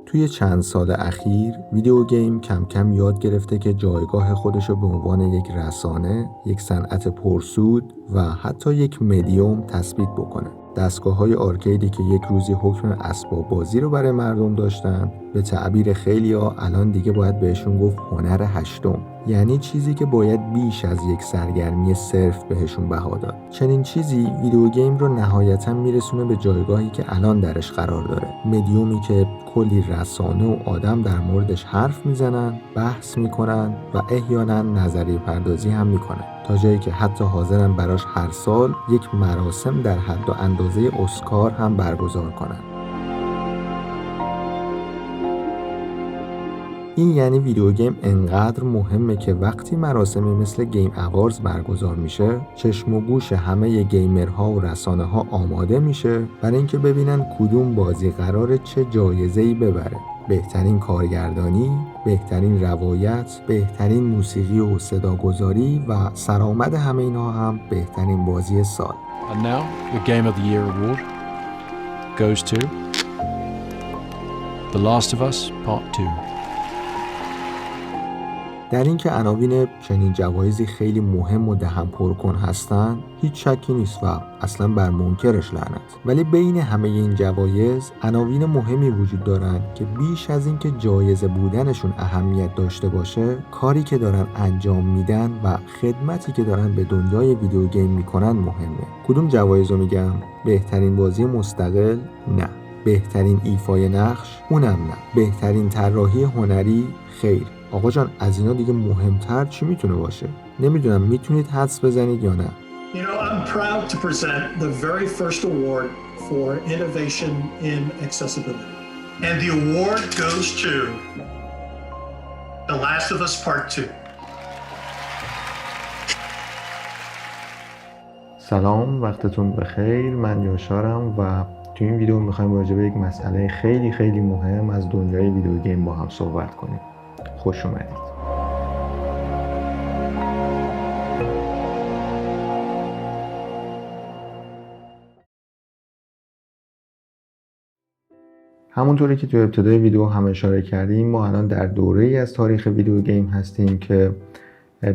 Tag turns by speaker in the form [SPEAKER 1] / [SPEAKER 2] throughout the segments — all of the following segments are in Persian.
[SPEAKER 1] توی چند سال اخیر ویدیو گیم کم کم یاد گرفته که جایگاه خودشو به عنوان یک رسانه، یک صنعت پرسود و حتی یک مدیوم تثبیت بکنه. دستگاه‌های آرکیدی که یک روزی حکم اسباب بازی رو برای مردم داشتن، به تعبیر خیلی‌ها الان دیگه باید بهشون گفت هنر هشتم. یعنی چیزی که باید بیش از یک سرگرمی صرف بهشون بها داد. چنین چیزی ویدیو گیم رو نهایتاً میرسونه به جایگاهی که الان درش قرار داره. مدیومی که کلی رسانه و آدم در موردش حرف میزنن، بحث میکنن و احیانا نظریه پردازی هم میکنن، تا جایی که حتی حاضرن براش هر سال یک مراسم در حد و اندازه اسکار هم برگزار کنن. این یعنی ویدیو گیم انقدر مهمه که وقتی مراسمی مثل گیم اواردز برگزار میشه، چشم و گوش همه گیمرها و رسانه ها آماده میشه برای اینکه ببینن کدوم بازی قراره چه جایزه‌ای ببره. بهترین کارگردانی، بهترین روایت، بهترین موسیقی و صداگذاری و سرآمد همه اینها هم بهترین بازی سال.
[SPEAKER 2] And now the Game of the Year award goes to The Last of Us Part 2.
[SPEAKER 1] در این که عناوین چنین جوایزی خیلی مهم و دهن پرکن هستن هیچ شکی نیست و اصلا بر منکرش لعنت. ولی بین همه این جوایز عناوین مهمی وجود دارن که بیش از این که جایزه بودنشون اهمیت داشته باشه، کاری که دارن انجام میدن و خدمتی که دارن به دنیای ویدیو گیم میکنن مهمه. کدوم جوایزو میگم؟ بهترین بازی مستقل؟ نه. بهترین ایفای نقش؟ اونم نه. بهترین طراحی هنری؟ خیر. آقا جان از اینا دیگه مهمتر چی میتونه باشه؟ نمیدونم میتونید حدس بزنید یا نه؟
[SPEAKER 3] You know, I'm proud to present the very first award for innovation in accessibility. And the award goes to The Last of Us Part 2.
[SPEAKER 1] سلام، وقتتون بخیر. من یاشارم و تو این ویدیو میخوایم راجع به یک مسئله خیلی خیلی مهم از دنیای ویدیو گیم با هم صحبت کنیم. خوش اومدید. همونطوری که تو ابتدای ویدیو هم اشاره کردیم، ما الان در دوره‌ای از تاریخ ویدیو گیم هستیم که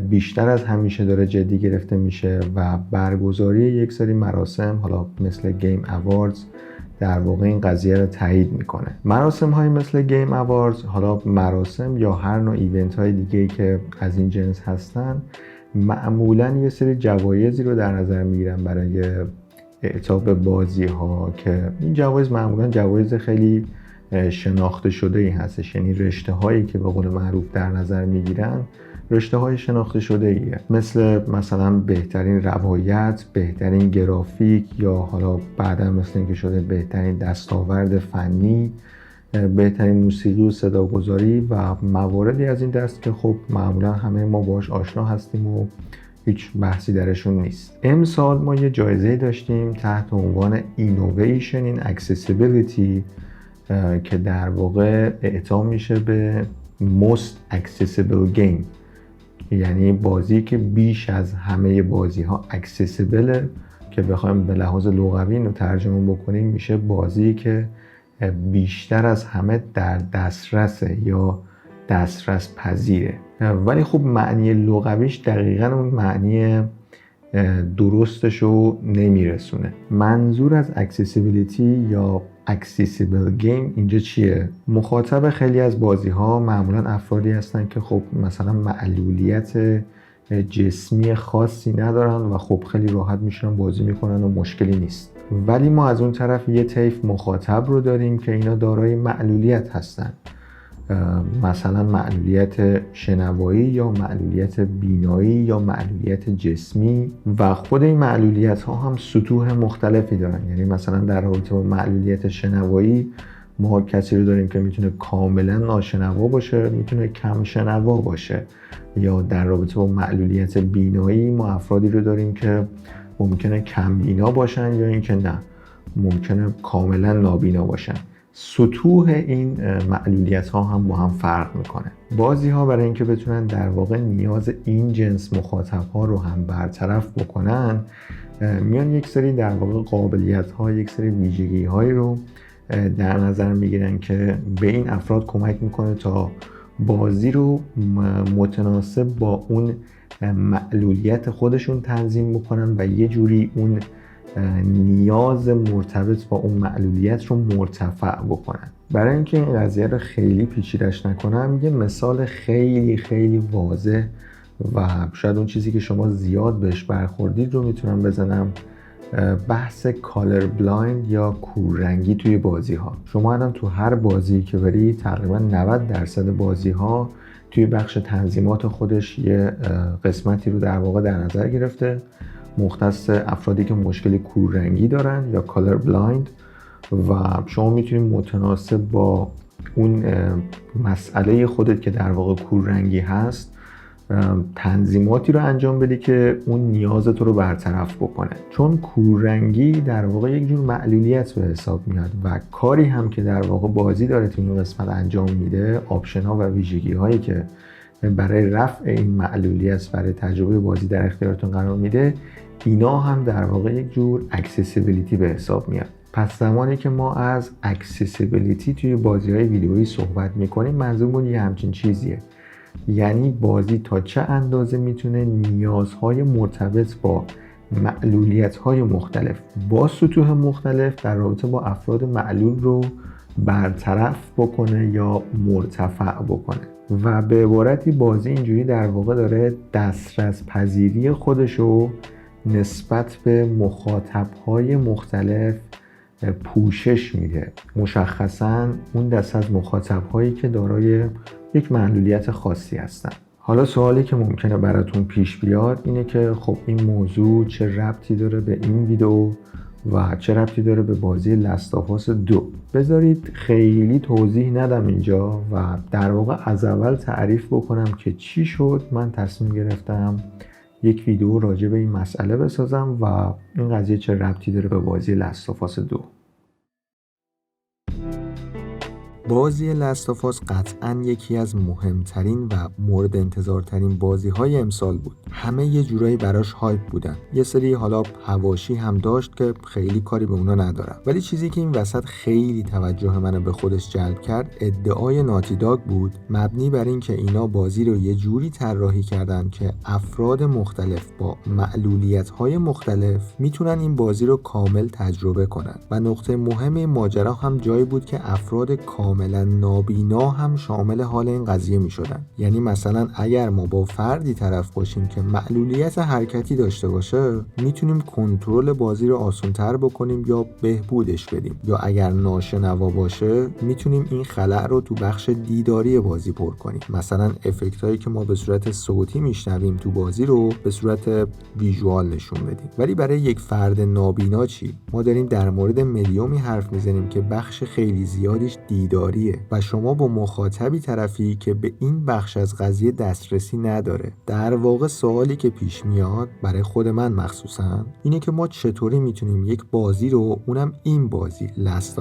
[SPEAKER 1] بیشتر از همیشه داره جدی گرفته میشه و برگزاری یک سری مراسم، حالا مثل گیم اواردز، در واقع این قضیه رو تایید میکنه. مراسم های مثل گیم اواردز، حالا مراسم یا هر نوع ایونت های دیگه‌ای که از این جنس هستن، معمولاً یه سری جوایزی رو در نظر میگیرن برای اعطا به بازی ها که این جوایز معمولاً جوایز خیلی شناخته شده ای هستش. یعنی رشته هایی که به قول معروف در نظر میگیرن رشته های شناخته شده ایه، مثلا بهترین روایت، بهترین گرافیک، یا حالا بعدا مثل اینکه شده بهترین دستاورد فنی، بهترین موسیقی و صداگذاری و مواردی از این دست که خب معمولا همه ما باهاش آشنا هستیم و هیچ بحثی درشون نیست. امسال ما یه جایزه داشتیم تحت عنوان Innovation in Accessibility که در واقع اعطا میشه به Most Accessible Game، یعنی بازی که بیش از همه بازی ها اکسسیبله، که بخوایم به لحاظ لغوی رو ترجمه بکنیم میشه بازی که بیشتر از همه در دسترسه یا دسترس پذیره. ولی خب معنی لغویش دقیقاً اون معنی درستشو نمیرسونه. منظور از اکسسیبیلیتی یا اکسسیبل گیم اینجا چیه؟ مخاطب خیلی از بازی ها معمولا افرادی هستن که خب مثلا معلولیت جسمی خاصی ندارن و خب خیلی راحت میشونن بازی میکنن و مشکلی نیست. ولی ما از اون طرف یه طیف مخاطب رو داریم که اینا دارای معلولیت هستن، مثلا معلولیت شنوایی یا معلولیت بینایی یا معلولیت جسمی، و خود این معلولیت ها هم سطوح مختلفی دارن. یعنی مثلا در رابطه با معلولیت شنوایی ما کسی رو داریم که میتونه کاملا ناشنوا باشه، میتونه کم شنوا باشه، یا در رابطه با معلولیت بینایی ما افرادی رو داریم که ممکنه کم بینا باشن یا اینکه نه ممکنه کاملا نابینا باشن. سطوح این معلولیت ها هم با هم فرق میکنه. بازی ها برای اینکه بتونن در واقع نیاز این جنس مخاطب ها رو هم برطرف بکنن، میان یک سری در واقع قابلیت ها، یک سری ویژگی هایی رو در نظر میگیرن که به این افراد کمک میکنه تا بازی رو متناسب با اون معلولیت خودشون تنظیم بکنن و یه جوری اون نیاز مرتبط با اون معلولیت رو مرتفع بکنن. برای اینکه این قضیه رو خیلی پیچیده‌اش نکنم، یه مثال خیلی خیلی واضح و شاید اون چیزی که شما زیاد بهش برخوردید رو میتونم بزنم. بحث کالر بلایند یا کوررنگی توی بازی ها. شما الان تو هر بازی که بری تقریبا 90% بازی ها توی بخش تنظیمات خودش یه قسمتی رو در واقع در نظر گرفته مختص افرادی که مشکل کوررنگی دارن یا کالر بلایند و شما میتونید متناسب با اون مسئله خودت که در واقع کوررنگی هست تنظیماتی رو انجام بدی که اون نیاز تو رو برطرف بکنه. چون کوررنگی در واقع یک جور معلولیت به حساب میاد و کاری هم که در واقع بازی داره تو این قسمت انجام میده، آپشن ها و ویژگی هایی که برای رفع این معلولیت برای تجربه بازی در اختیارتون قرار میده، اینا هم در واقع یک جور اکسسیبیلیتی به حساب میاد. پس زمانی که ما از اکسسیبیلیتی توی بازی‌های ویدئویی صحبت میکنیم منظورمون یه همچین چیزیه، یعنی بازی تا چه اندازه میتونه نیازهای مرتبط با معلولیت‌های مختلف با سطوح مختلف در رابطه با افراد معلول رو برطرف بکنه یا مرتفع بکنه. و به عبارتی بازی اینجوری در واقع داره دسترس پذیری خودشو نسبت به مخاطب‌های مختلف پوشش میده. مشخصاً اون دست از مخاطب‌هایی که دارای یک معلولیت خاصی هستن. حالا سوالی که ممکنه براتون پیش بیاد اینه که خب این موضوع چه ربطی داره به این ویدیو و چه ربطی داره به بازی لیست 2. بذارید خیلی توضیح ندم اینجا و در واقع از اول تعریف بکنم که چی شد من تصمیم گرفتم یک ویدیو راجع به این مسئله بسازم و این قضیه چه ربطی داره به بازی لیست 2. بازی لیست قطعاً یکی از مهمترین و مورد انتظارترین بازی‌های امسال بود. همه یه جورایی براش هایپ بودن. یه سری حالا حواشی هم داشت که خیلی کاری به اونا ندارم. ولی چیزی که این وسط خیلی توجه منو به خودش جلب کرد ادعای ناتی داگ بود، مبنی بر این که اینا بازی رو یه جوری طراحی کردن که افراد مختلف با معلولیت‌های مختلف میتونن این بازی رو کامل تجربه کنن. و نقطه مهم این ماجرا هم جایی بود که افراد کاملا نابینا هم شامل حال این قضیه می شدن. یعنی مثلا اگر ما با فردی طرف باشیم که معلولیت حرکتی داشته باشه میتونیم کنترل بازی رو آسان‌تر بکنیم یا بهبودش بدیم، یا اگر ناشنوا باشه میتونیم این خلأ رو تو بخش دیداری بازی پر کنیم. مثلا افکت هایی که ما به صورت صوتی میشنویم تو بازی رو به صورت ویژوال نشون بدیم. ولی برای یک فرد نابینا چی؟ ما داریم در مورد مدیومی حرف میزنیم که بخش خیلی زیادیش دیداریه و شما با مخاطبی طرفی که به این بخش از قضیه دسترسی نداره. در واقع سوالی که پیش میاد برای خود من مخصوصا اینه که ما چطوری میتونیم یک بازی رو، اونم این بازی لیست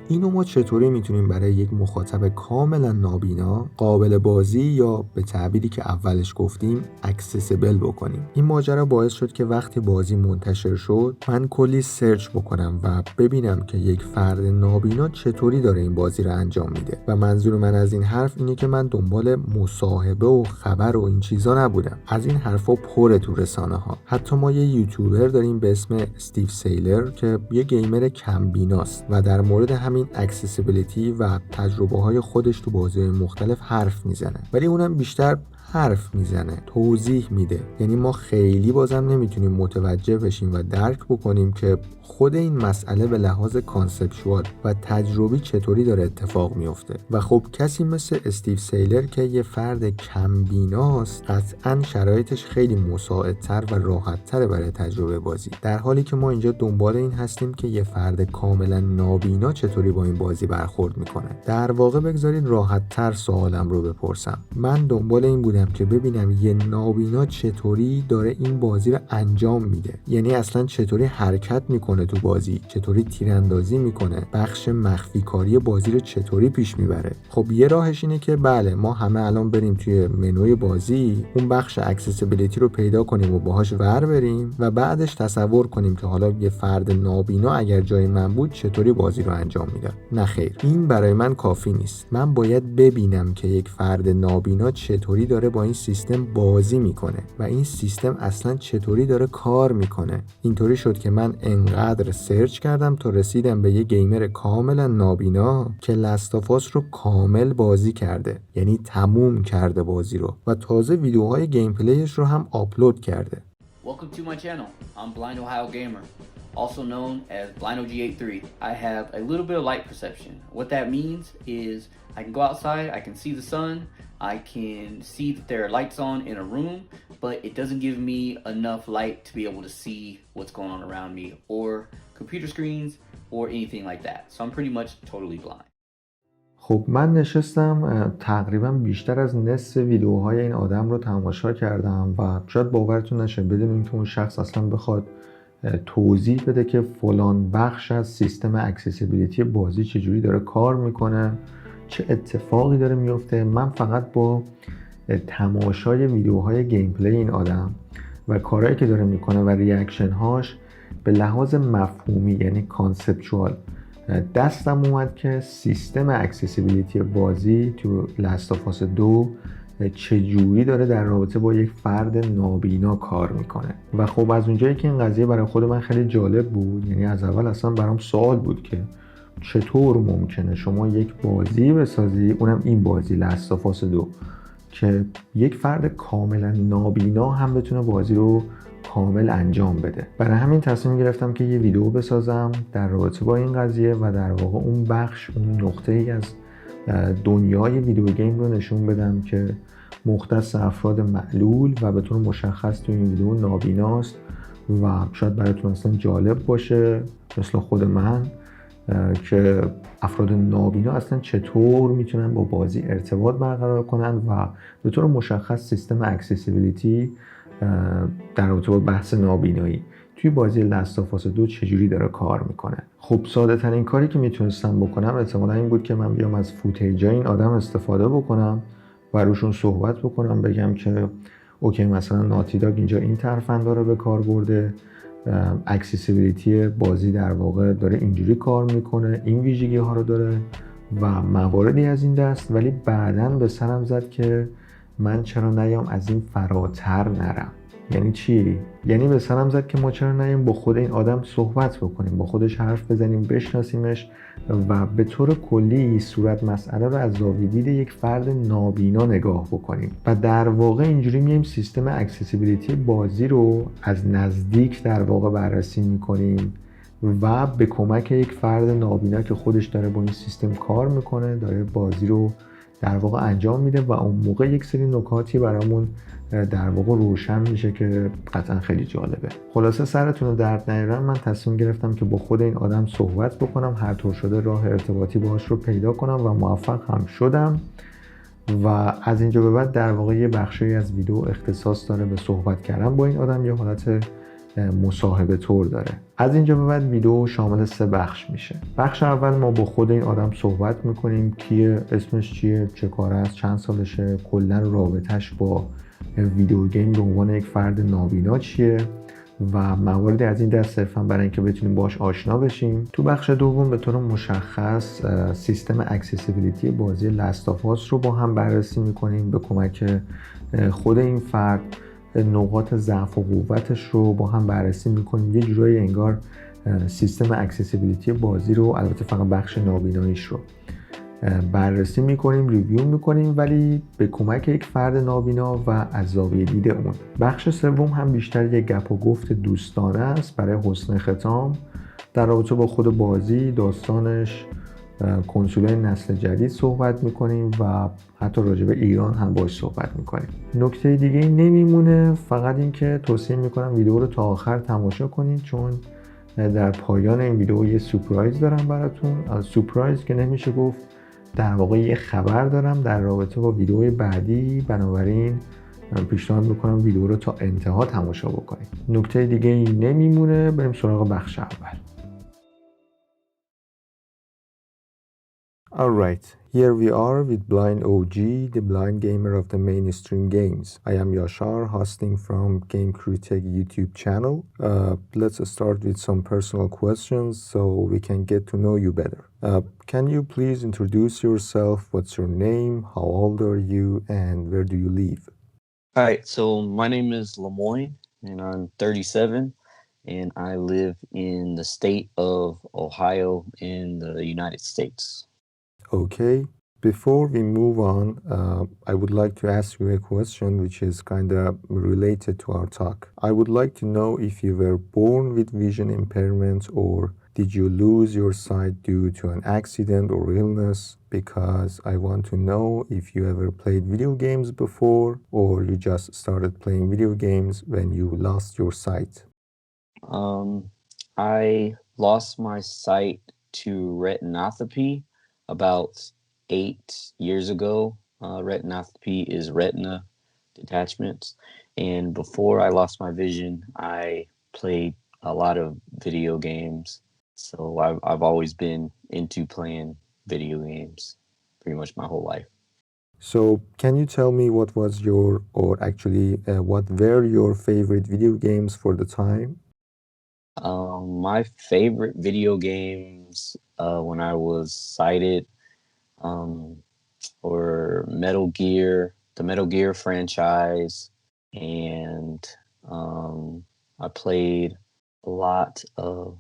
[SPEAKER 1] اینو ما چطوری میتونیم برای یک مخاطب کاملا نابینا قابل بازی یا به تعبیری که اولش گفتیم اکسسیبل بکنیم. این ماجرا باعث شد که وقتی بازی منتشر شد من کلی سرچ بکنم و ببینم که یک فرد نابینا چطوری داره این بازی رو انجام میده. و منظور من از این حرف اینه که من دنبال مصاحبه و خبر و این چیزا نبودم. از این حرفا پره تو رسانه ها. حتی ما یه یوتیوبر داریم به اسم استیو سیلر که یه گیمر کم بیناست و در مورد همین اکسسیبیلیتی و تجربه های خودش تو بازی مختلف حرف میزنه. ولی اونم بیشتر حرف میزنه، توضیح میده. یعنی ما خیلی بازم نمیتونیم متوجه بشیم و درک بکنیم که خود این مسئله به لحاظ کانسپچوال و تجربی چطوری داره اتفاق میفته. و خب کسی مثل استیو سیلر که یه فرد کم بیناست قطعاً شرایطش خیلی مساعدتر و راحت‌تر برای تجربه بازی، در حالی که ما اینجا دنبال این هستیم که یه فرد کاملا نابینا چطوری با این بازی برخورد میکنه. در واقع بگذارید راحت‌تر سوالم رو بپرسم. من دنبال این بودم که ببینم یه نابینا چطوری داره این بازی رو انجام میده، یعنی اصلا چطوری حرکت میکنه تو بازی، چطوری تیراندازی میکنه، بخش مخفی کاری بازی رو چطوری پیش میبره. خب یه راهش اینه که بله ما همه الان بریم توی منوی بازی، اون بخش اکسسیبیلیتی رو پیدا کنیم و باهاش ور بریم و بعدش تصور کنیم که حالا یه فرد نابینا اگر جای من بود چطوری بازی رو انجام میداد. نه خیر، این برای من کافی نیست. من باید ببینم که یک فرد نابینا چطوری داره با این سیستم بازی میکنه و این سیستم اصلا چطوری داره کار میکنه. اینطوری شد که من انقدر سرچ کردم تا رسیدم به یه گیمر کاملا نابینا که لیست رو کامل بازی کرده، یعنی تموم کرده بازی رو و تازه ویدیوهای گیم پلیش رو هم آپلود کرده.
[SPEAKER 4] Welcome to my channel. I'm Blind Ohio Gamer, also known as Blind OG83. I have a little bit of light perception. What that means is I can go outside, I can see the sun, I can see that there are lights on in a room, but it doesn't give me enough light to be able to see what's going on around me or computer screens or anything like that. So I'm pretty much totally blind.
[SPEAKER 1] خب من نشستم تقریبا بیشتر از نصف ویدیوهای این آدم رو تماشا کردم و شاید باورتون نشه بدون اینکه اون شخص اصلا بخواد توضیح بده که فلان بخش از سیستم اکسسیبیلیتی بازی چجوری داره کار میکنه، چه اتفاقی داره میفته. من فقط با تماشای ویدیوهای گیم پلی این آدم و کارهایی که داره میکنه و ریاکشن هاش به لحاظ مفهومی یعنی کانسپچوال دستم اومد که سیستم اکسسیبیلیتی بازی تو لیست 2 چجوری داره در رابطه با یک فرد نابینا کار میکنه. و خب از اونجایی که این قضیه برای خود من خیلی جالب بود، یعنی از اول اصلا برام سوال بود که چطور ممکنه شما یک بازی بسازی، اونم این بازی لیست 2، که یک فرد کاملا نابینا هم بتونه بازی رو کامل انجام بده. برای همین تصمیم گرفتم که یه ویدیو بسازم در رابطه با این قضیه و در واقع اون بخش، اون نقطه ای از دنیای ویدیو گیم رو نشون بدم که مختص افراد معلول و به طور مشخص تو این ویدیو نابیناست و شاید براتون اصلا جالب باشه مثل خود من که افراد نابینا اصلا چطور میتونن با بازی ارتباط برقرار کنن و به طور مشخص سیستم اکسسیبیلیتی در رابطه با بحث نابینایی توی بازی لیست 2 چجوری داره کار میکنه. خب ساده ترین کاری که میتونستم بکنم احتمالا این بود که من بیام از فوتیجای این آدم استفاده بکنم و روشون صحبت بکنم، بگم که اوکی مثلا ناتی داگ اینجا این ترفند رو به کار برده، اکسسیبیلیتی بازی در واقع داره اینجوری کار میکنه، این ویژگی ها رو داره و مواردی از این دست. ولی بعداً به سرم زد که من چرا نیام از این فراتر نرم. یعنی چی؟ یعنی به سرم زد که ما چرا نیم با خود این آدم صحبت بکنیم، با خودش حرف بزنیم، بشناسیمش و به طور کلی صورت مسئله رو از زاویه دید یک فرد نابینا نگاه بکنیم و در واقع اینجوری میایم سیستم اکسسیبیلیتی بازی رو از نزدیک در واقع بررسی میکنیم و به کمک یک فرد نابینا که خودش داره با این سیستم کار میکنه، داره بازی رو در واقع انجام میده و اون موقع یک سری نکاتی برامون در واقع روشن میشه که قطعا خیلی جالبه. خلاصه سرتون رو درد نیارم، من تصمیم گرفتم که با خود این آدم صحبت بکنم، هر طور شده راه ارتباطی باهاش رو پیدا کنم و موفق هم شدم و از اینجا به بعد در واقع یه بخشی از ویدیو اختصاص داره به صحبت کردن با این آدم، یه حالت مصاحبه طور داره. از اینجا به بعد ویدیو شامل 3 بخش میشه. بخش اول ما با خود این آدم صحبت میکنیم، کیه، اسمش چیه، چه کاره است، چند سالشه، کلا رابطش با ویدیو گیم به عنوان یک فرد نابینا چیه و مواردی از این دست صرفا برای اینکه بتونیم باش آشنا بشیم. تو بخش دوم به طور مشخص سیستم اکسسیبیلیتی بازی لیست رو با هم بررسی میکنیم، به کمک خود این فرد نقاط ضعف و قوتش رو با هم بررسی میکنیم، یه جورایی انگار سیستم اکسسیبیلیتی بازی رو، البته فقط بخش نابیناییش رو بررسی میکنیم، ریویو میکنیم ولی به کمک یک فرد نابینا و از زاویه دید اون. بخش سوم هم بیشتر یک گپ و گفت دوستانه است برای حسن ختام در رابطه با خود بازی، داستانش، کنسول‌های نسل جدید صحبت میکنیم و حتی راجع به ایران هم باهاش صحبت میکنیم. نکته دیگه ای نمیمونه، فقط این که توصیه میکنم ویدیو رو تا آخر تماشا کنید چون در پایان این ویدیو یه سورپرایز دارم براتون. سورپرایز که نمیشه گفت، در واقع یه خبر دارم در رابطه با ویدیوی بعدی، بنابراین من پیشنهاد میکنم ویدیو رو تا انتها تماشا بکنید. نکته دیگه ای نمیمونه، بریم سراغ بخش اول. Alright, here we are with Blind OG, the blind gamer of the mainstream games. I am Yashar, hosting from Game Keritek YouTube channel. Let's start with some personal questions so we can get to know you better. Can you please introduce yourself? What's your name? How old are you? And where do you live?
[SPEAKER 5] All right, so my name is Lemoyne, and I'm 37, and I live in the state of Ohio in the United States.
[SPEAKER 1] Okay. Before we move on, I would like to ask you a question which is kind of related to our talk. I would like to know if you were born with vision impairment or did you lose your sight due to an accident or illness? Because I want to know if you ever played video games before or you just started playing video games when you lost your sight.
[SPEAKER 5] I lost my sight to retinopathy about 8 years ago. Retinopathy is retina detachments. And before I lost my vision, I played a lot of video games. So I've always been into playing video games pretty much my whole life.
[SPEAKER 1] So can you tell me what was your, or actually what were your favorite video games for the time?
[SPEAKER 5] My favorite video games when I was sighted were the Metal Gear franchise, and I played a lot of.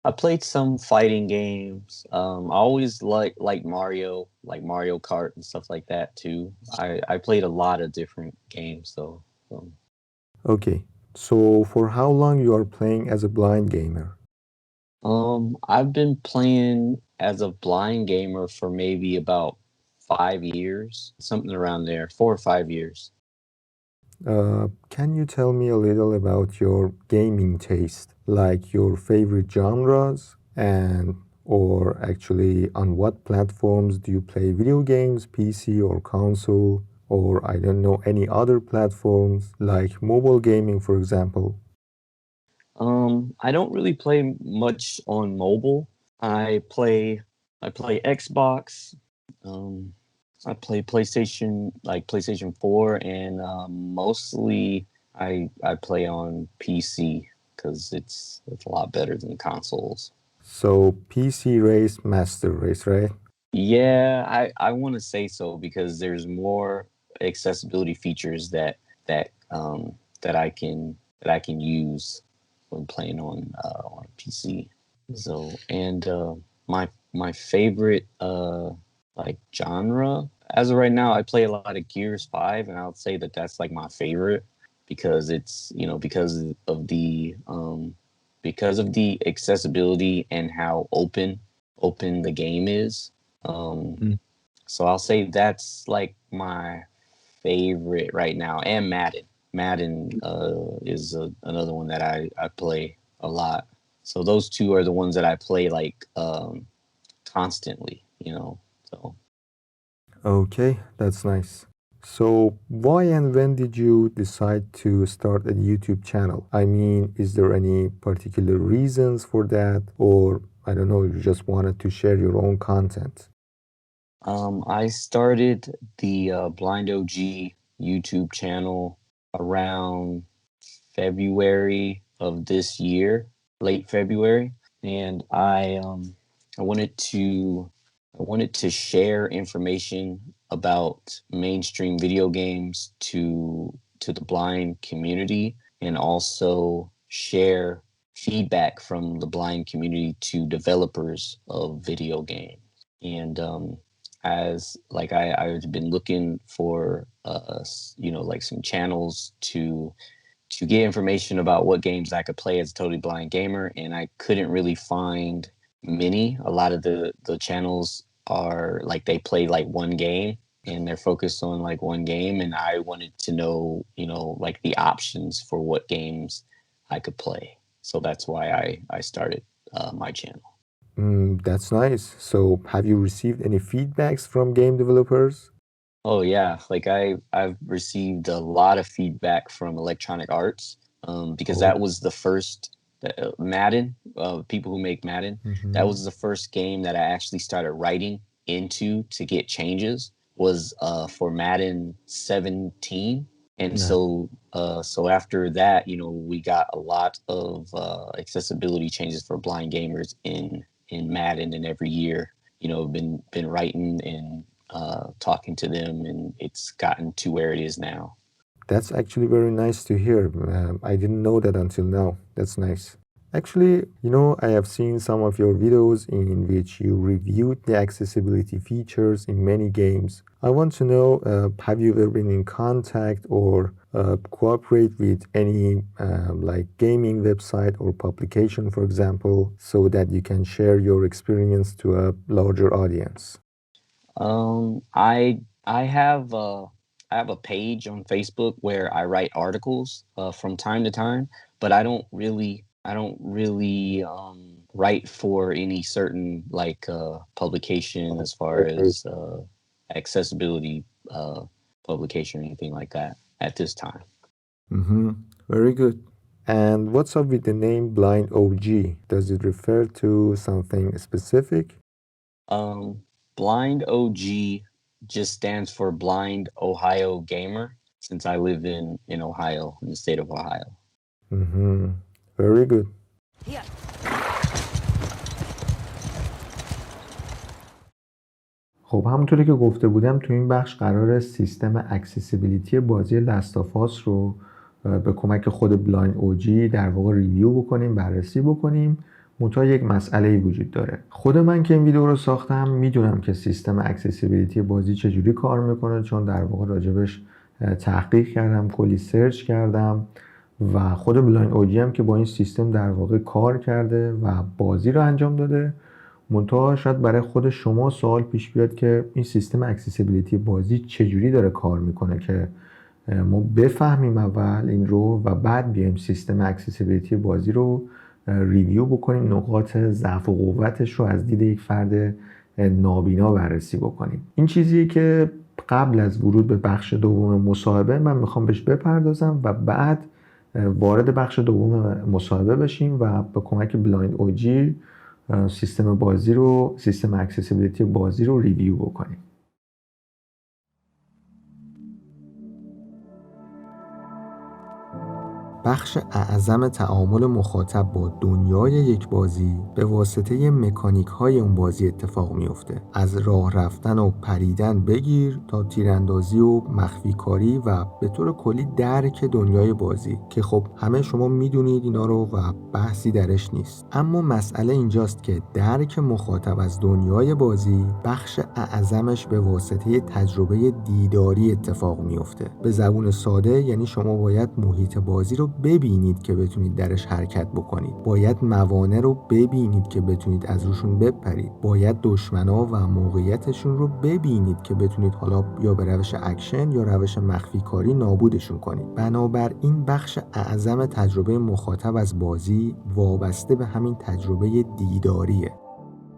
[SPEAKER 5] I played some fighting games. I always like Mario, like Mario Kart and stuff like that too. I played a lot of different games though.
[SPEAKER 1] Okay, so for how long you are playing as a blind gamer?
[SPEAKER 5] I've been playing as a blind gamer for maybe about 5 years, something around there, 4 or 5 years.
[SPEAKER 1] Can you tell me a little about your gaming taste, like your favorite genres and or actually on what platforms do you play video games, PC or console, or I don't know, any other platforms like mobile gaming, for example?
[SPEAKER 5] I don't really play much on mobile. I play Xbox. Um, I play PlayStation, like PlayStation 4, and mostly I play on PC because it's a lot better than consoles.
[SPEAKER 1] So PC race, master race, right?
[SPEAKER 5] Yeah, I want to say so because there's more accessibility features that I can use when playing on a PC. So and my favorite like genre as of right now, I play a lot of Gears 5, and I would say that that's like my favorite because it's because of the accessibility and how open the game is. So I'll say that's like my favorite right now, and Madden. Madden is another one that I play a lot. So those two are the ones that I play like constantly, So
[SPEAKER 1] Okay, that's nice. So, why and when did you decide to start a YouTube channel? I mean, is there any particular reasons for that, or I don't know, you just wanted to share your own content?
[SPEAKER 5] I started the Blind OG YouTube channel around February of this year, late February, and I wanted to share information about mainstream video games to the blind community, and also share feedback from the blind community to developers of video games. And as like I've been looking for like some channels to get information about what games I could play as a totally blind gamer, and I couldn't really find many. A lot of the channels are like they play like one game and they're focused on like one game, and I wanted to know, like the options for what games I could play. So that's why I started my channel.
[SPEAKER 1] That's nice. So have you received any feedbacks from game developers?
[SPEAKER 5] Oh yeah, like I've received a lot of feedback from Electronic Arts, because that
[SPEAKER 1] Oh.
[SPEAKER 5] was the first Madden. People who make Madden, that was the first game that I actually started writing into to get changes. Was for Madden 17, and
[SPEAKER 1] Yeah.
[SPEAKER 5] so after that, we got a lot of accessibility changes for blind gamers in Madden, and every year, been writing and talking to them, and it's gotten to where it is now.
[SPEAKER 1] That's actually very nice to hear. I didn't know that until now. That's nice. Actually, I have seen some of your videos in which you reviewed the accessibility features in many games. I want to know, have you ever been in contact or cooperate with any like gaming website or publication, for example, so that you can share your experience to a larger audience?
[SPEAKER 5] I have a page on Facebook where I write articles from time to time, but I don't really write for any certain like publication as far as accessibility publication or anything like that at this time.
[SPEAKER 1] Mm-hmm. Very good. And what's up with the name Blind OG? Does it refer to something specific?
[SPEAKER 5] Blind OG just stands for Blind Ohio Gamer, since I live in Ohio, in the state of Ohio.
[SPEAKER 1] Mm-hmm. Very good. خب همونطوری که گفته بودم تو این بخش قرار سیستم اکسسیبیلیتی بازی لیست رو به کمک خود بلایند اوجی در واقع ریویو بکنیم، بررسی بکنیم. منتها یک مسئله وجود داره. خود من که این ویدیو رو ساختم میدونم که سیستم اکسسیبیلیتی بازی چجوری کار میکنه، چون در واقع راجبش تحقیق کردم، کلی سرچ کردم و خود بلایند اوجی هم که با این سیستم در واقع کار کرده و بازی رو انجام داده. منتها شاید برای خود شما سوال پیش بیاد که این سیستم اکسسیبیلیتی بازی چجوری داره کار میکنه که ما بفهمیم اول این رو و بعد بیایم سیستم اکسسیبیلیتی بازی رو ریویو بکنیم، نقاط ضعف و قوتش رو از دید یک فرد نابینا بررسی بکنیم. این چیزیه که قبل از ورود به بخش دوم مصاحبه من میخوام بهش بپردازم و بعد وارد بخش دوم مصاحبه بشیم و به کمک بلایند اوجی سیستم اکسسیبیلیتی بازی رو ریویو بکنیم. بخش اعظم تعامل مخاطب با دنیای یک بازی به واسطه مکانیک های اون بازی اتفاق میفته. از راه رفتن و پریدن بگیر تا تیراندازی و مخفی کاری و به طور کلی درک دنیای بازی که خب همه شما میدونید اینا رو و بحثی درش نیست. اما مسئله اینجاست که درک مخاطب از دنیای بازی بخش اعظمش به واسطه تجربه دیداری اتفاق میفته. به زبون ساده یعنی شما باید محیط بازی رو ببینید که بتونید درش حرکت بکنید. باید موانع رو ببینید که بتونید از روشون بپرید. باید دشمنا و موقعیتشون رو ببینید که بتونید حالا یا به روش اکشن یا روش مخفی کاری نابودشون کنید. بنابراین بخش اعظم تجربه مخاطب از بازی وابسته به همین تجربه دیداریه.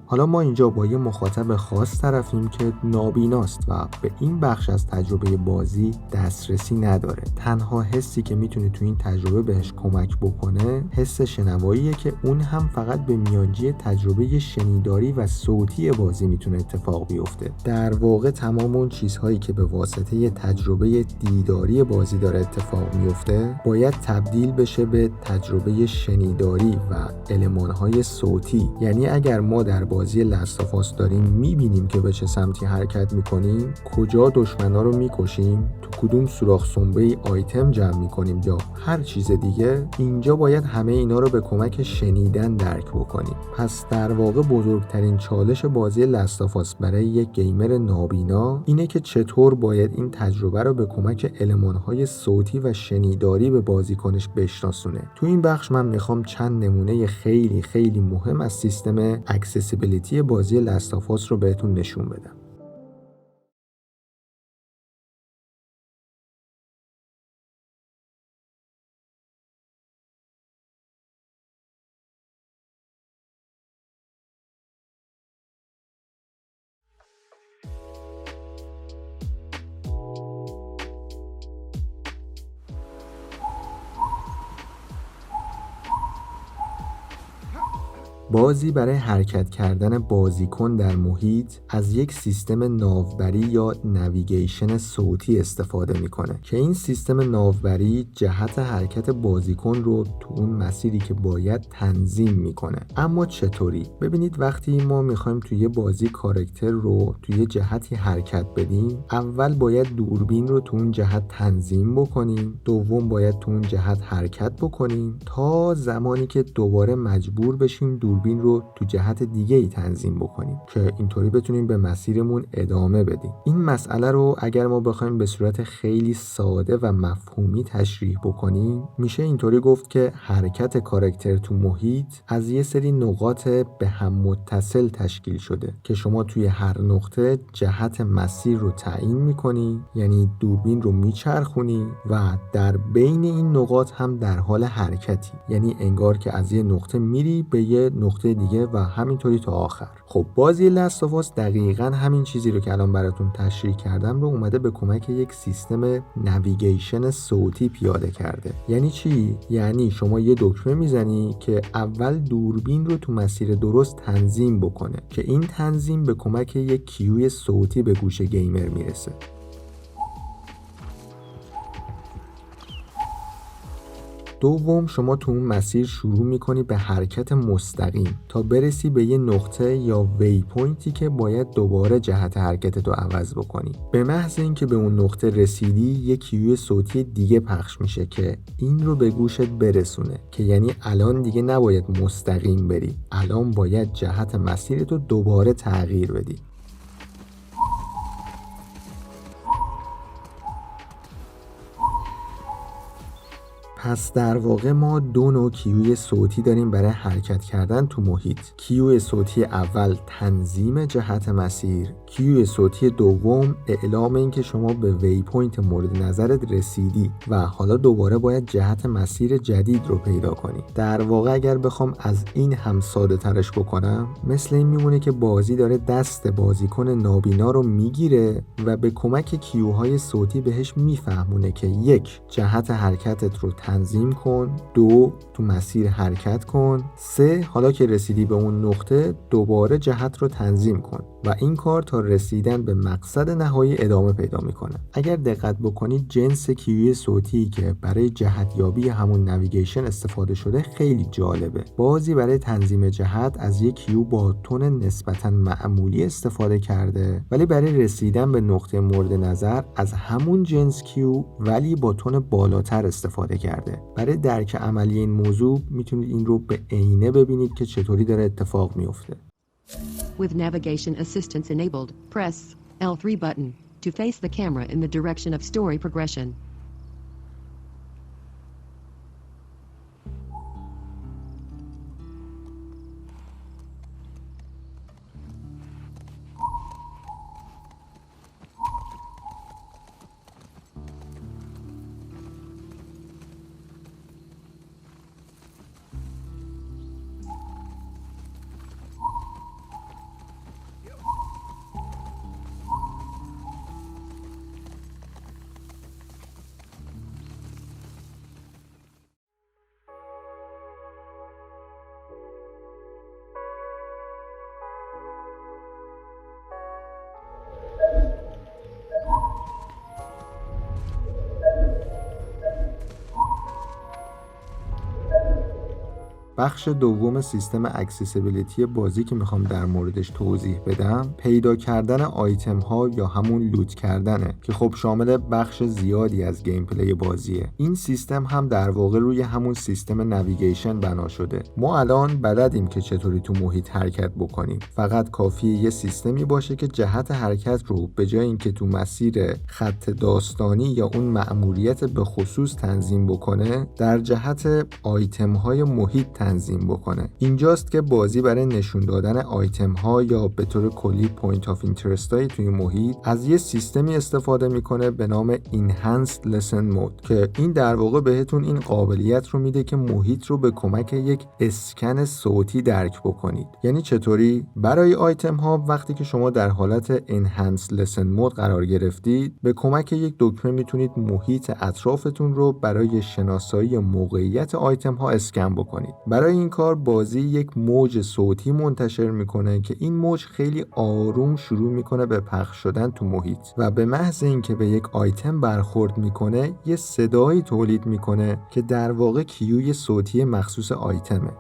[SPEAKER 1] حالا ما اینجا با یه مخاطب خاص طرفیم که نابیناست و به این بخش از تجربه بازی دسترسی نداره. تنها حسی که میتونه تو این تجربه بهش کمک بکنه حس شنواییه که اون هم فقط به میانجی تجربه شنیداری و صوتی بازی میتونه اتفاق بیفته. در واقع تمام اون چیزهایی که به واسطه تجربه دیداری بازی داره اتفاق میفته باید تبدیل بشه به تجربه شنیداری و المانهای صوتی. یعنی اگر ما در بازی لیست داریم میبینیم که به چه سمتی حرکت میکنیم، کجا دشمنا رو میکشیم، تو کدوم سوراخ سنبه آیتم جمع میکنیم یا هر چیز دیگه، اینجا باید همه اینا رو به کمک شنیدن درک بکنیم. پس در واقع بزرگترین چالش بازی لیست برای یک گیمر نابینا اینه که چطور باید این تجربه رو به کمک المانهای صوتی و شنیداری به بازیکنش بشناسونه. تو این بخش من میخوام چند نمونه خیلی خیلی مهم از سیستم اکسسیبیلیتی بازی لیست رو بهتون نشون بدم. بازی برای حرکت کردن بازیکن در محیط از یک سیستم ناوبری یا نویگیشن صوتی استفاده میکنه که این سیستم ناوبری جهت حرکت بازیکن رو تو اون مسیری که باید تنظیم میکنه. اما چطوری؟ ببینید وقتی ما میخوایم توی یه بازی کاراکتر رو توی جهتی حرکت بدیم، اول باید دوربین رو تو اون جهت تنظیم بکنیم، دوم باید تو اون جهت حرکت بکنیم تا زمانی که دوباره مجبور بشیم دوربین رو تو جهت دیگه ای تنظیم بکنیم که اینطوری بتونیم به مسیرمون ادامه بدیم. این مسئله رو اگر ما بخوایم به صورت خیلی ساده و مفهومی تشریح بکنیم، میشه اینطوری گفت که حرکت کاراکتر تو محیط از یه سری نقاط به هم متصل تشکیل شده که شما توی هر نقطه جهت مسیر رو تعیین میکنی، یعنی دوربین رو میچرخونی و در بین این نقاط هم در حال حرکتی، یعنی انگار که از یه نقطه میری به یه نقطه دیگه و همینطوری تا آخر. خب بازی لیست دقیقاً همین چیزی رو که الان براتون تشریح کردم رو اومده به کمک یک سیستم نویگیشن صوتی پیاده کرده. یعنی چی؟ یعنی شما یه دکمه میزنی که اول دوربین رو تو مسیر درست تنظیم بکنه که این تنظیم به کمک یک کیوی صوتی به گوش گیمر میرسه. دوم شما تو اون مسیر شروع میکنی به حرکت مستقیم تا برسی به یه نقطه یا وی پوینتی که باید دوباره جهت حرکتت رو عوض بکنی. به محض اینکه به اون نقطه رسیدی یک کیوی صوتی دیگه پخش میشه که این رو به گوشت برسونه که یعنی الان دیگه نباید مستقیم بری، الان باید جهت مسیرت رو دوباره تغییر بدی. پس در واقع ما دو نوع کیوی صوتی داریم برای حرکت کردن تو محیط. کیوی صوتی اول تنظیم جهت مسیر، کیوی صوتی دوم اعلام این که شما به وی پوینت مورد نظرت رسیدی و حالا دوباره باید جهت مسیر جدید رو پیدا کنی. در واقع اگر بخوام از این هم ساده ترش بکنم، مثل این میمونه که بازی داره دست بازیکن نابینا رو میگیره و به کمک کیوهای صوتی بهش میفهمونه که یک، جهت حرکتت رو تنظیم کن، دو، تو مسیر حرکت کن، سه، حالا که رسیدی به اون نقطه دوباره جهت رو تنظیم کن و این کار تا رسیدن به مقصد نهایی ادامه پیدا میکنه. اگر دقت بکنید جنس کیوی صوتی که برای جهتیابی همون نویگیشن استفاده شده خیلی جالبه. بازی برای تنظیم جهت از یک کیو با تون نسبتاً معمولی استفاده کرده، ولی برای رسیدن به نقطه مورد نظر از همون جنس کیو ولی با تون بالاتر استفاده کرده. برای درک عملی این موضوع میتونید این رو به عینه ببینید که چطوری داره اتفاق میفته.
[SPEAKER 6] With navigation assistance enabled, press L3 button to face the camera in the direction of story progression.
[SPEAKER 1] بخش دوم سیستم اکسسیبیلیتی بازی که میخوام در موردش توضیح بدم پیدا کردن آیتم ها یا همون لوت کردنه که خب شامل بخش زیادی از گیم پلی بازیه. این سیستم هم در واقع روی همون سیستم نویگیشن بنا شده. ما الان بلدیم که چطوری تو محیط حرکت بکنیم، فقط کافیه یه سیستمی باشه که جهت حرکت رو به جای اینکه تو مسیر خط داستانی یا اون مأموریت به خصوص تنظیم بکنه، در جهت آیتم های محیط تنظیم بکنه. اینجاست که بازی برای نشون دادن آیتم ها یا به طور کلی پوینت آف اینترست های توی محیط از یه سیستمی استفاده میکنه به نام Enhanced Lesson Mode که این در واقع بهتون این قابلیت رو میده که محیط رو به کمک یک اسکن صوتی درک بکنید. یعنی چطوری؟ برای آیتم ها وقتی که شما در حالت Enhanced Lesson Mode قرار گرفتید، به کمک یک دکمه میتونید محیط اطرافتون رو برای شناسایی موقعیت آیتم ها اسکن بکنید. برای این کار بازی یک موج صوتی منتشر میکنه که این موج خیلی آروم شروع میکنه به پخش شدن تو محیط و به محض اینکه به یک آیتم برخورد میکنه یه صدایی تولید میکنه که در واقع کیوی صوتی مخصوص آیتمه.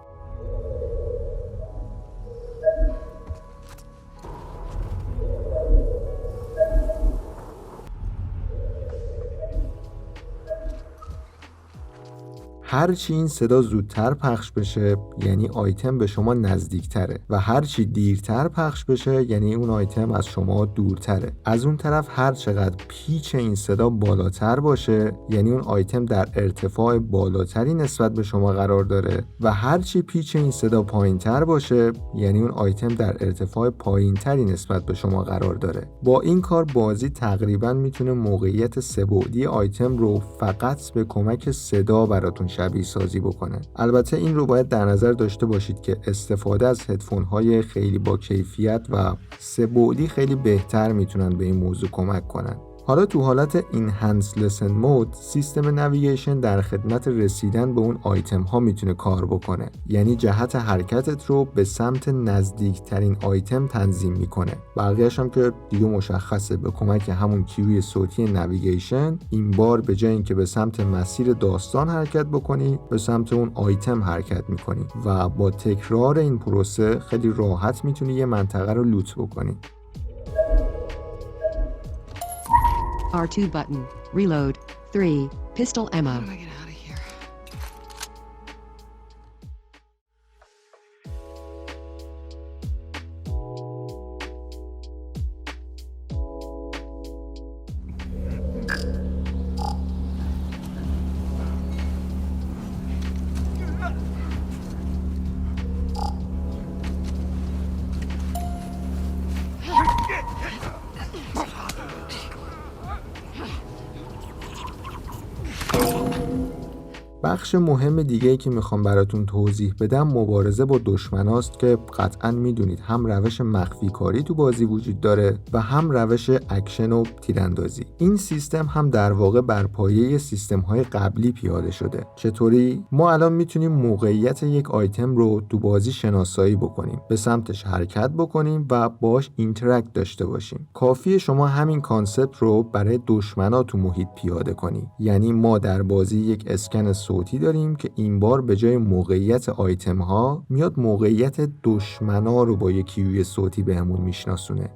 [SPEAKER 1] هرچی این صدا زودتر پخش بشه یعنی آیتم به شما نزدیکتره و هرچی دیرتر پخش بشه یعنی اون آیتم از شما دورتره. از اون طرف هر چقدر پیچ این صدا بالاتر باشه یعنی اون آیتم در ارتفاع بالاتری نسبت به شما قرار داره و هرچی پیچ این صدا پایینتر باشه یعنی اون آیتم در ارتفاع پایینتری نسبت به شما قرار داره. با این کار بازی تقریبا میتونه موقعیت سه‌بعدی آیتم رو فقط به کمک صدا براتون شبیه سازی بکنه. البته این رو باید در نظر داشته باشید که استفاده از هدفون های خیلی با کیفیت و سه‌بعدی خیلی بهتر میتونن به این موضوع کمک کنن. حالا تو حالت Enhanced Lesson Mode سیستم نویگیشن در خدمت رسیدن به اون آیتم ها میتونه کار بکنه، یعنی جهت حرکتت رو به سمت نزدیکترین آیتم تنظیم میکنه. بقیه‌اش هم که دیگه مشخصه، به کمک همون کیوی صوتی نویگیشن این بار به جای اینکه به سمت مسیر داستان حرکت بکنی به سمت اون آیتم حرکت میکنی و با تکرار این پروسه خیلی راحت میتونی یه منطقه رو لوت بکنی.
[SPEAKER 6] R2 button. Reload. 3. Pistol ammo.
[SPEAKER 7] How do I get out of here?
[SPEAKER 1] بخش مهم دیگه‌ای که میخوام براتون توضیح بدم مبارزه با دشمناست که قطعاً میدونید هم روش مخفی کاری تو بازی وجود داره و هم روش اکشن و تیراندازی. این سیستم هم در واقع بر پایه سیستم‌های قبلی پیاده شده. چطوری؟ ما الان میتونیم موقعیت یک آیتم رو تو بازی شناسایی بکنیم، به سمتش حرکت بکنیم و باهاش اینتراکت داشته باشیم. کافیه شما همین کانسپت رو برای دشمنا تو محیط پیاده کنی. یعنی ما در بازی یک اسکن صوتی داریم که این بار به جای موقعیت آیتم ها میاد موقعیت دشمنا رو با یک کیوی صوتی بهمون میشناسونه.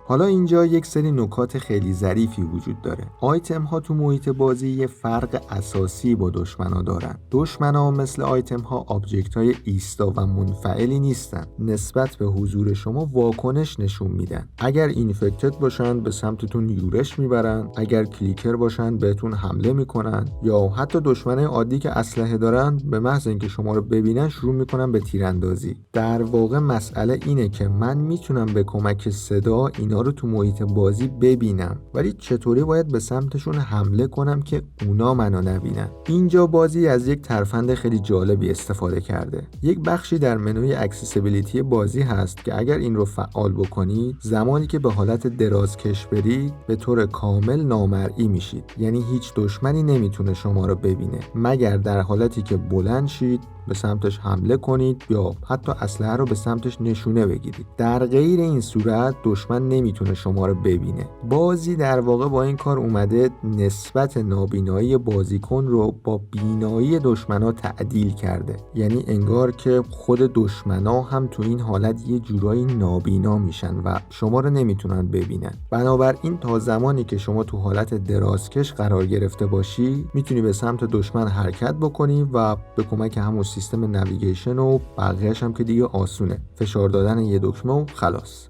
[SPEAKER 1] حالا اینجا یک سری نکات خیلی ظریفی وجود داره. آیتم ها تو محیط بازی یه فرق اساسی با دشمنا دارن. دشمنا مثل آیتم ها آبجکت های ایستا و منفعلی نیستن. نسبت به حضور شما واکنش نشون میدن. اگر اینفکتد باشن به سمتتون یورش میبرن، اگر کلیکر باشن بهتون حمله میکنن، یا حتی دشمنای عادی که اسلحه دارن به محض اینکه شما رو ببینن شروع میکنن به تیراندازی. در واقع مسئله اینه که من میتونم به کمک صدا اینا رو تو محیط بازی ببینم، ولی چطوری باید به سمتشون حمله کنم که اونا منو نبینن؟ اینجا بازی از یک ترفند خیلی جالبی استفاده کرده. یک بخشی در منوی اکسسیبیلیتی بازی هست که اگر این رو فعال بکنید، زمانی که به حالت دراز کش برید به طور کامل نامرئی میشید. یعنی هیچ دشمنی نمیتونه شما رو ببینه مگر در حالتی که بلند شید به سمتش حمله کنید یا حتی اسلحه رو به سمتش نشونه بگیرید. در غیر این صورت دشمن نمیتونه شما رو ببینه. بازی در واقع با این کار اومده نسبت نابینایی بازیکن رو با بینایی دشمنا تعدیل کرده. یعنی انگار که خود دشمنا هم تو این حالت یه جورایی نابینا میشن و شما رو نمیتونن ببینن. بنابراین تا زمانی که شما تو حالت درازکش قرار گرفته باشی میتونی به سمت دشمن حرکت بکنی و به کمک همون سیستم نویگیشن و بقیه‌اش هم که دیگه آسونه، فشار دادن یه دکمه و خلاص.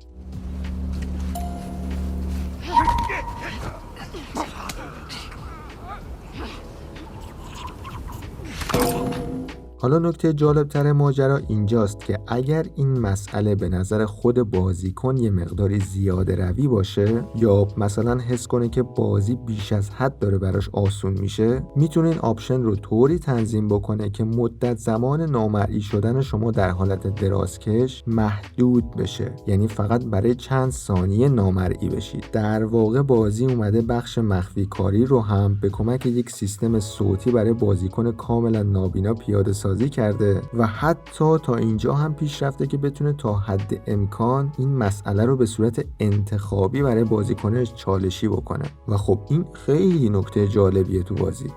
[SPEAKER 1] حالا نکته جالبتر ماجرا اینجاست که اگر این مسئله به نظر خود بازیکن یه مقداری زیاده روی باشه یا مثلا حس کنه که بازی بیش از حد داره براش آسون میشه، میتونه این آپشن رو طوری تنظیم بکنه که مدت زمان نامرئی شدن شما در حالت درازکش محدود بشه، یعنی فقط برای چند ثانیه نامرئی بشید. در واقع بازی اومده بخش مخفی کاری رو هم به کمک یک سیستم صوتی برای بازیکن کاملا نابینا پیاده سازی کرده و حتی تا اینجا هم پیش رفته که بتونه تا حد امکان این مسئله رو به صورت انتخابی برای بازیکنش چالشی بکنه و خب این خیلی نکته جالبیه تو بازی.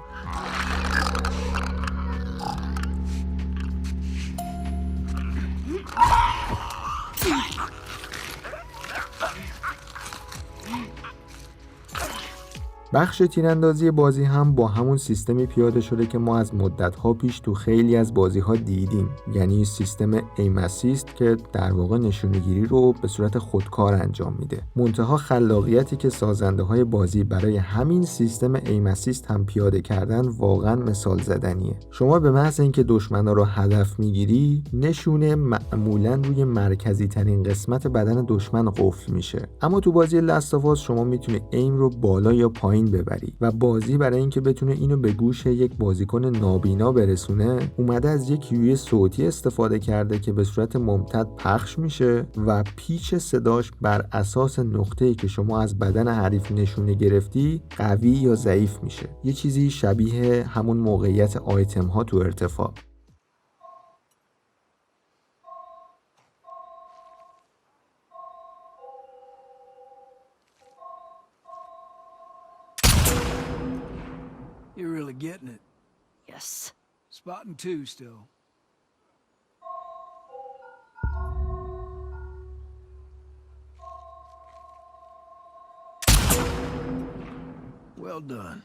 [SPEAKER 1] بخش تیراندازی بازی هم با همون سیستمی پیاده شده که ما از مدت‌ها پیش تو خیلی از بازی‌ها دیدیم، یعنی سیستم ایم اسیست که در واقع نشونه‌گیری رو به صورت خودکار انجام میده. منتها خلاقیتی که سازنده‌های بازی برای همین سیستم ایم اسیست هم پیاده کردن واقعا مثال زدنیه. شما به محض اینکه دشمنا رو هدف میگیری، نشونه معمولاً روی مرکزی ترین قسمت بدن دشمن قفل میشه. اما تو بازی لیست شما میتونی ایم رو بالا یا پایین ببری و بازی برای اینکه بتونه اینو به گوش یک بازیکن نابینا برسونه اومده از یک کیوی صوتی استفاده کرده که به صورت ممتد پخش میشه و پیچ صداش بر اساس نقطه‌ای که شما از بدن حریف نشونه گرفتی قوی یا ضعیف میشه. یه چیزی شبیه همون موقعیت آیتم ها تو ارتفاع.
[SPEAKER 7] You're really getting it.
[SPEAKER 8] Yes.
[SPEAKER 7] Spotting two still. Well done.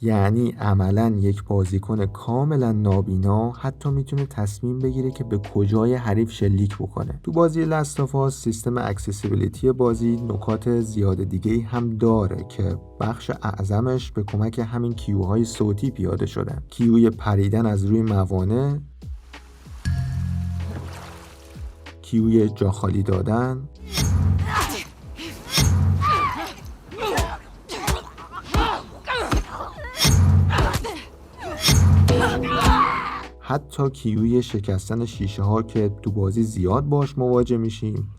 [SPEAKER 1] یعنی عملاً یک بازیکن کاملا نابینا حتی میتونه تصمیم بگیره که به کجای حریف شلیک بکنه. تو بازی لیست سیستم اکسسیبیلیتی بازی نکات زیاد دیگه‌ای هم داره که بخش اعظمش به کمک همین کیوهای صوتی پیاده شدن. کیوی پریدن از روی موانع، کیوی جا خالی دادن، حتی کیوی شکستن شیشه ها که تو بازی زیاد باش مواجه میشیم،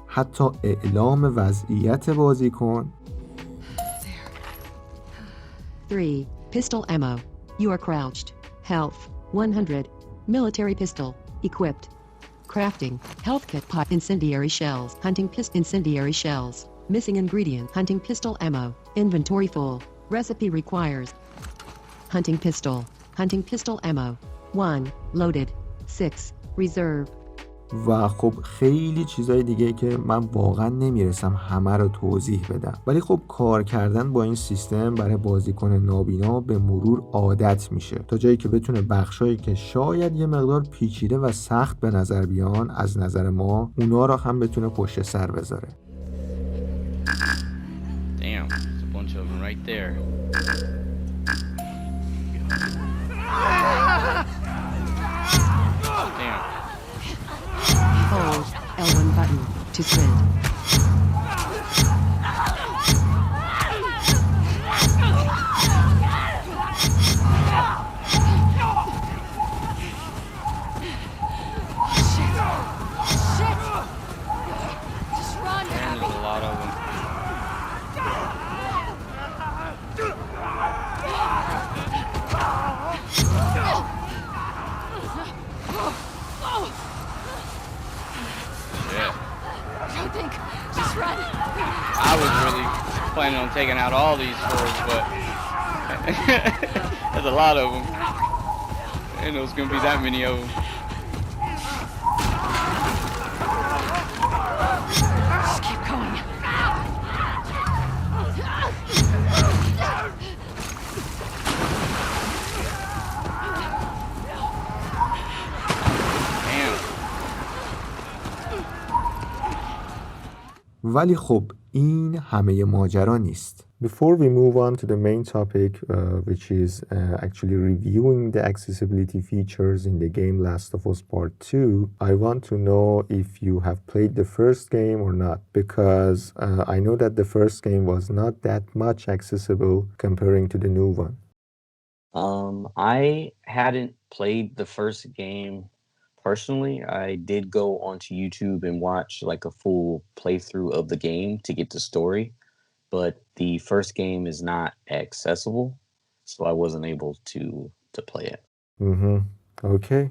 [SPEAKER 1] حتی اعلام وضعیت بازیکن.
[SPEAKER 6] 3. Pistol ammo. You are crouched. Health 100. Military pistol. Equipped. Crafting. Health kit pot. Incendiary shells. Hunting pistol. Incendiary shells. Missing ingredient. Hunting pistol ammo. Inventory full. Recipe requires. Hunting pistol. Hunting pistol ammo. 1. Loaded. 6. Reserve.
[SPEAKER 1] و خب خیلی چیزای دیگه که من واقعا نمیرسم همه رو توضیح بدم، ولی خب کار کردن با این سیستم برای بازیکن نابینا به مرور عادت میشه تا جایی که بتونه بخشایی که شاید یه مقدار پیچیده و سخت به نظر بیان از نظر ما اونا رو هم بتونه پشت سر بذاره.
[SPEAKER 9] Damn, there's a bunch of them right there. Damn.
[SPEAKER 6] Hold L1 button to sprint.
[SPEAKER 9] I was really planning on taking out all these swords, but there's a lot of them. I didn't know it was going to be that many of them.
[SPEAKER 8] Just keep going.
[SPEAKER 1] ولی خب این همه ماجرا نیست. Before we move on to the main topic, which is actually reviewing the accessibility features in the game Last of Us Part 2, I want to know if you have played the first game or not, because I know that the first game was not that much accessible comparing to the new one.
[SPEAKER 5] I hadn't played the first game personally. I did go onto YouTube and watch like a full playthrough of the game to get the story. But the first game is not accessible, so I wasn't able to play it.
[SPEAKER 1] Okay.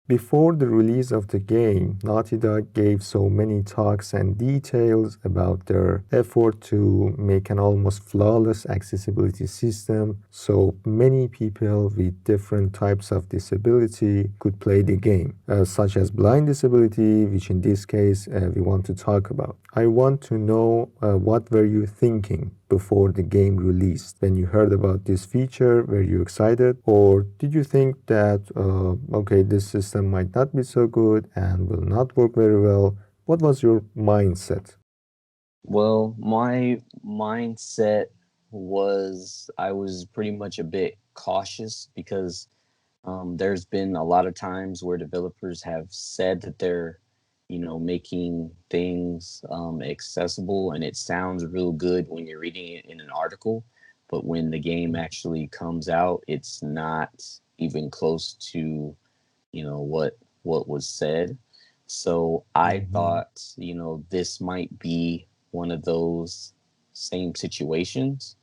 [SPEAKER 1] Before the release of the game, Naughty Dog gave so many talks and details about their effort to make an almost flawless accessibility system so many people with different types of disability could play the game, such as blind disability, which in this case we want to talk about. I want to know what were you thinking before the game released? When you heard about this feature, were you excited? Or did you think that, okay, this system might not be so good and will not work very well? What was your mindset?
[SPEAKER 5] Well, my mindset was I was pretty much a bit cautious because there's been a lot of times where developers have said that they're making things accessible, and it sounds real good when you're reading it in an article, but when the game actually comes out, it's not even close to what was said. So I thought this might be one of those same situations.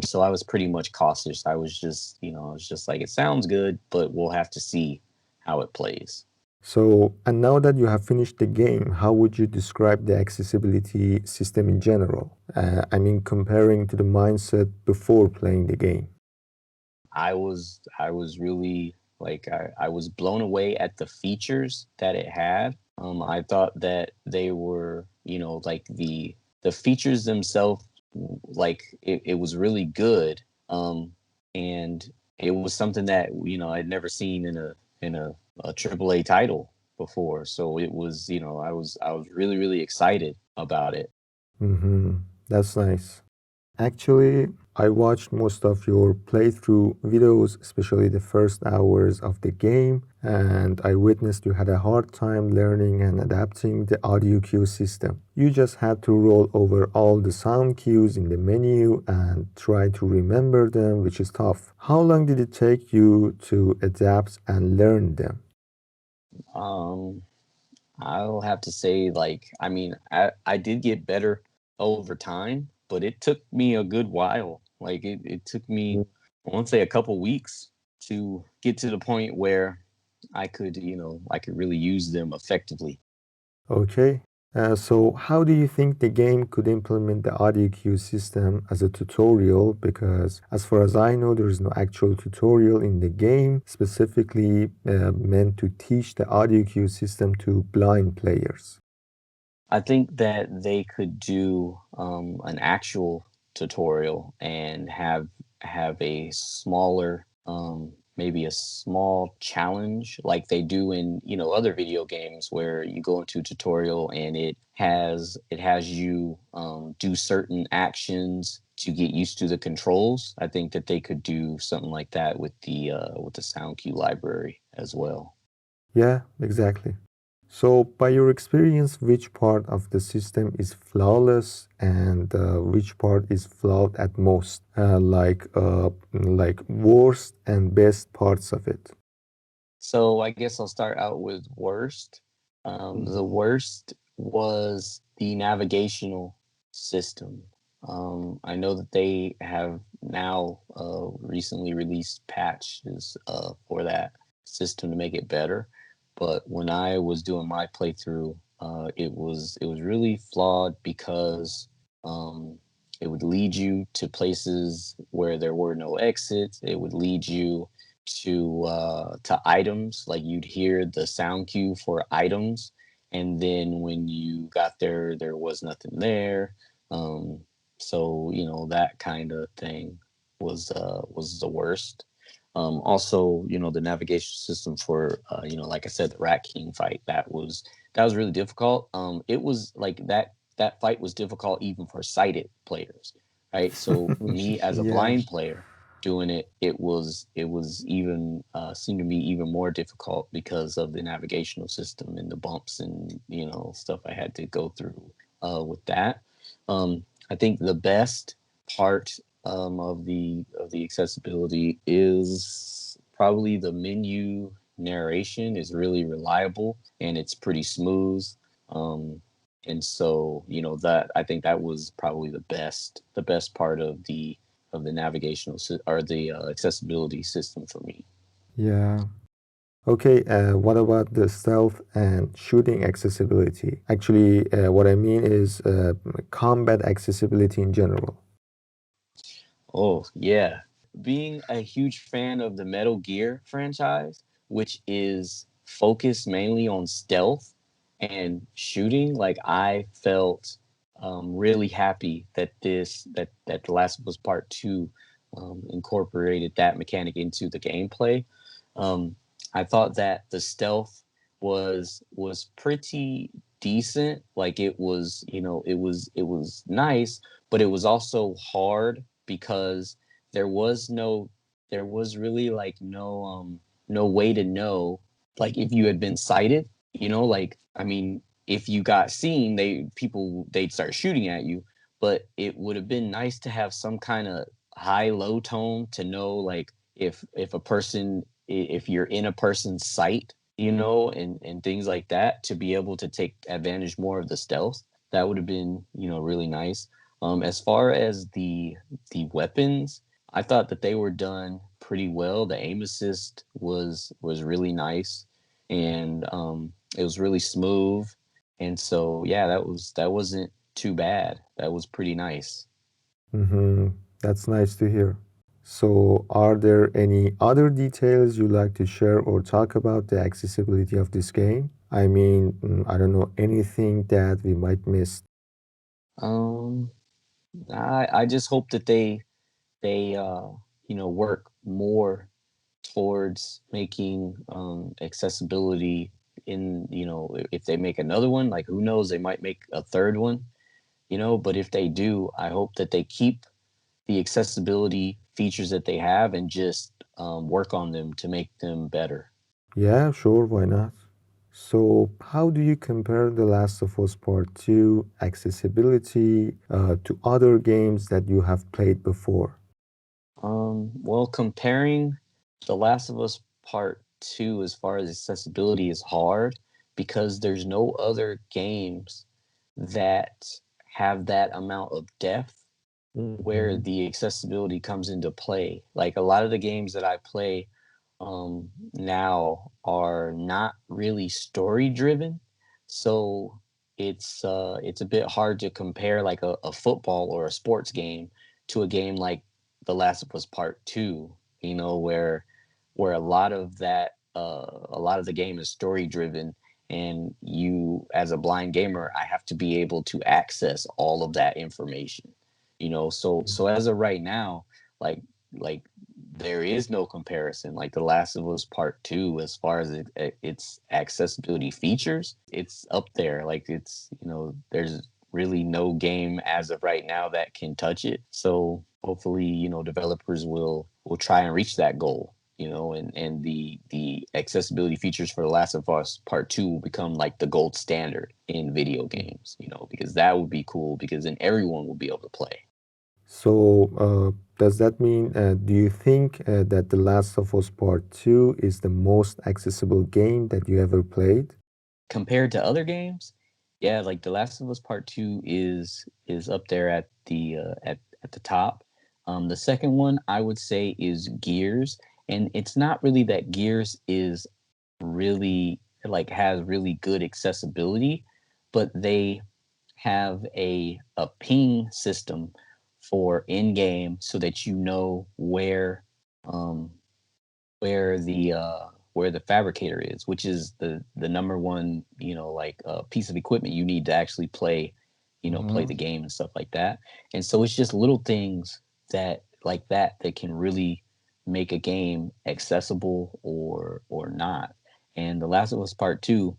[SPEAKER 5] So I was pretty much cautious. I was just like, it sounds good, but we'll have to see how it plays.
[SPEAKER 1] So, and now that you have finished the game, how would you describe the accessibility system in general? I mean, comparing to the mindset before playing the game.
[SPEAKER 5] I was really I was blown away at the features that it had. I thought that they were, like the features themselves, like it was really good. And it was something that, I'd never seen in a AAA title before. So it was, I was really, really excited about it.
[SPEAKER 1] That's nice. Actually, I watched most of your playthrough videos, especially the first hours of the game, and I witnessed you had a hard time learning and adapting the audio cue system. You just had to roll over all the sound cues in the menu and try to remember them, which is tough. How long did it take you to adapt and learn them?
[SPEAKER 5] I'll have to say, I did get better over time, but it took me a good while. It took me, I want to say, a couple weeks to get to the point where I could really use them effectively.
[SPEAKER 1] Okay. So how do you think the game could implement the audio cue system as a tutorial? Because as far as I know, there is no actual tutorial in the game specifically meant to teach the audio cue system to blind players.
[SPEAKER 5] I think that they could do an actual tutorial and have a smaller, maybe a small challenge like they do in other video games where you go into a tutorial and it has you do certain actions to get used to the controls. I think that they could do something like that with the sound cue library as well.
[SPEAKER 1] Yeah, exactly. So, by your experience, which part of the system is flawless and which part is flawed at most? Like worst and best parts of it.
[SPEAKER 5] So I guess I'll start out with worst. The worst was the navigational system. I know that they have now recently released patches for that system to make it better. But when I was doing my playthrough, it was really flawed because it would lead you to places where there were no exits. It would lead you to items, like you'd hear the sound cue for items, and then when you got there was nothing there. So that kind of thing was the worst. Also, the navigation system for like I said, the Rat King fight, that was really difficult. It was like that fight was difficult even for sighted players, right? So for me as a
[SPEAKER 1] Yeah.
[SPEAKER 5] blind player doing it, it was even seemed to be even more difficult because of the navigational system and the bumps and stuff I had to go through with that. I think the best part of the accessibility is probably the menu narration is really reliable and it's pretty smooth. And so that I think that was probably the best part of the navigational or the accessibility system for me.
[SPEAKER 1] Yeah. Okay, what about the stealth and shooting accessibility? Actually, what I mean is combat accessibility in general.
[SPEAKER 5] Oh, yeah. Being a huge fan of the Metal Gear franchise, which is focused mainly on stealth and shooting, like I felt really happy that that The Last of Us Part 2 incorporated that mechanic into the gameplay. I thought that the stealth was pretty decent. Like it was nice, but it was also hard because there was really like no way to know like if you had been sighted, like I mean if you got seen they'd start shooting at you, but it would have been nice to have some kind of high low tone to know like if a person if you're in a person's sight, and things like that to be able to take advantage more of the stealth. That would have been, really nice. As far as the weapons, I thought that they were done pretty well. The aim assist was really nice, and it was really smooth. And so, yeah, that wasn't too bad. That was pretty nice.
[SPEAKER 1] Mm-hmm. That's nice to hear. So, are there any other details you'd like to share or talk about the accessibility of this game? I mean, I don't know, anything that we might miss.
[SPEAKER 5] Um, I just hope that they work more towards making accessibility in if they make another one, like who knows, they might make a third one, but if they do, I hope that they keep the accessibility features that they have and just work on them to make them better.
[SPEAKER 1] Yeah, sure, why not? So, how do you compare The Last of Us Part 2 accessibility to other games that you have played before?
[SPEAKER 5] Well, comparing The Last of Us Part 2 as far as accessibility is hard because there's no other games that have that amount of depth where
[SPEAKER 1] Mm-hmm.
[SPEAKER 5] the accessibility comes into play. Like a lot of the games that I play now are not really story driven, so it's a bit hard to compare like a football or a sports game to a game like The Last of Us Part 2. Where a lot of the game is story driven, and you as a blind gamer, I have to be able to access all of that information. So as of right now, like like there is no comparison. Like The Last of Us Part 2, as far as its accessibility features, it's up there. Like there's really no game as of right now that can touch it. So hopefully, developers will try and reach that goal. And the accessibility features for The Last of Us Part 2 will become like the gold standard in video games, because that would be cool because then everyone will be able to play.
[SPEAKER 1] So, does that mean, do you think that The Last of Us Part 2 is the most accessible game that you ever played?
[SPEAKER 5] Compared to other games, yeah, like The Last of Us Part 2 is up there at the at the top. The second one I would say is Gears, and it's not really that Gears is really like has really good accessibility, but they have a ping system for in game so that you know um where the fabricator is, which is the number one like piece of equipment you need to actually play play
[SPEAKER 1] Mhm.
[SPEAKER 5] the game and stuff like that. And so it's just little things that can really make a game accessible or not. And The Last of Us Part 2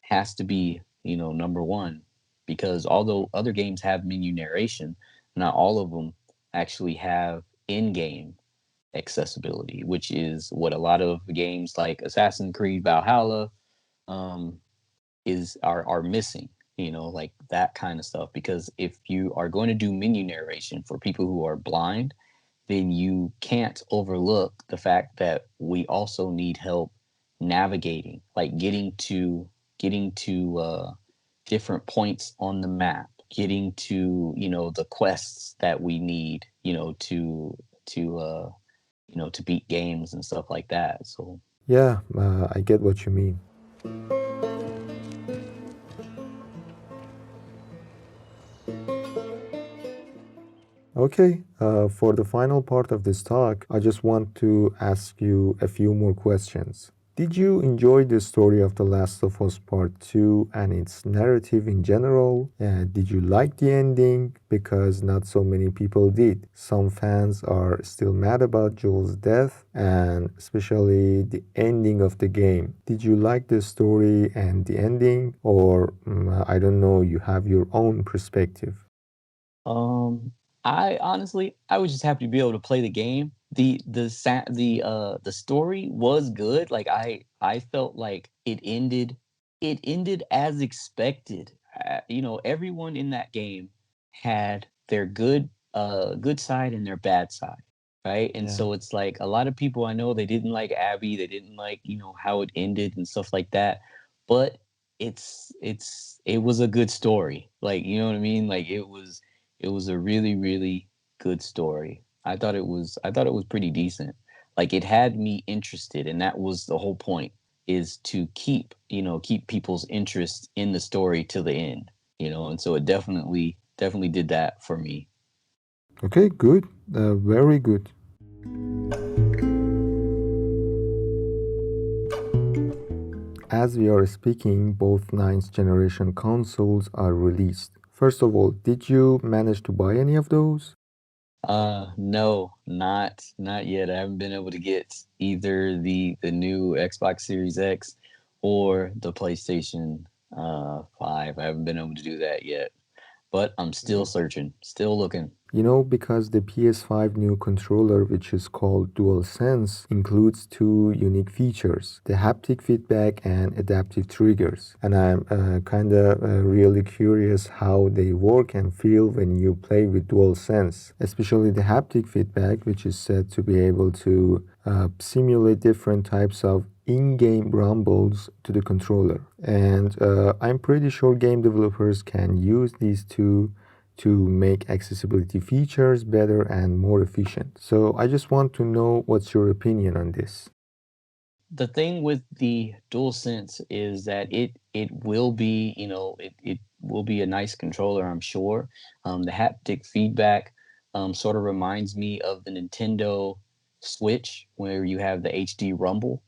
[SPEAKER 5] has to be number one because although other games have menu narration, not all of them actually have in-game accessibility, which is what a lot of games like Assassin's Creed Valhalla are missing, like that kind of stuff. Because if you are going to do menu narration for people who are blind, then you can't overlook the fact that we also need help navigating, like getting to different points on the map, getting to the quests that we need to beat games and stuff like that. So
[SPEAKER 1] Yeah, I get what you mean. Okay, for the final part of this talk, I just want to ask you a few more questions. Did you enjoy the story of The Last of Us Part 2 and its narrative in general? Did you like the ending? Because not so many people did. Some fans are still mad about Joel's death and especially the ending of the game. Did you like the story and the ending? Or, I don't know, you have your own perspective?
[SPEAKER 5] I honestly, I was just happy to be able to play the game. The story was good. Like I felt like it ended as expected. Everyone in that game had their good side and their bad side, right? And
[SPEAKER 1] Yeah.
[SPEAKER 5] so it's like a lot of people I know, they didn't like Abby, they didn't like how it ended and stuff like that. But it was a good story. Like, you know what I mean? Like it was a really, really good story. I thought it was pretty decent. Like it had me interested, and that was the whole point, is to keep people's interest in the story to the end, and so it definitely did that for me.
[SPEAKER 1] Okay, good. Very good. As we are speaking, both ninth generation consoles are released. First of all, did you manage to buy any of those?
[SPEAKER 5] No, not yet. I haven't been able to get either the new Xbox Series X or the PlayStation 5. I haven't been able to do that yet. But I'm still searching, still looking.
[SPEAKER 1] Because the PS5 new controller, which is called DualSense, includes two unique features, the haptic feedback and adaptive triggers. And I'm kind of really curious how they work and feel when you play with DualSense, especially the haptic feedback, which is said to be able to simulate different types of in-game rumbles to the controller. And I'm pretty sure game developers can use these two to make accessibility features better and more efficient. So I just want to know what's your opinion on this.
[SPEAKER 5] The thing with the DualSense is that it will be, it will be a nice controller, I'm sure. The haptic feedback sort of reminds me of the Nintendo Switch, where you have the HD Rumble.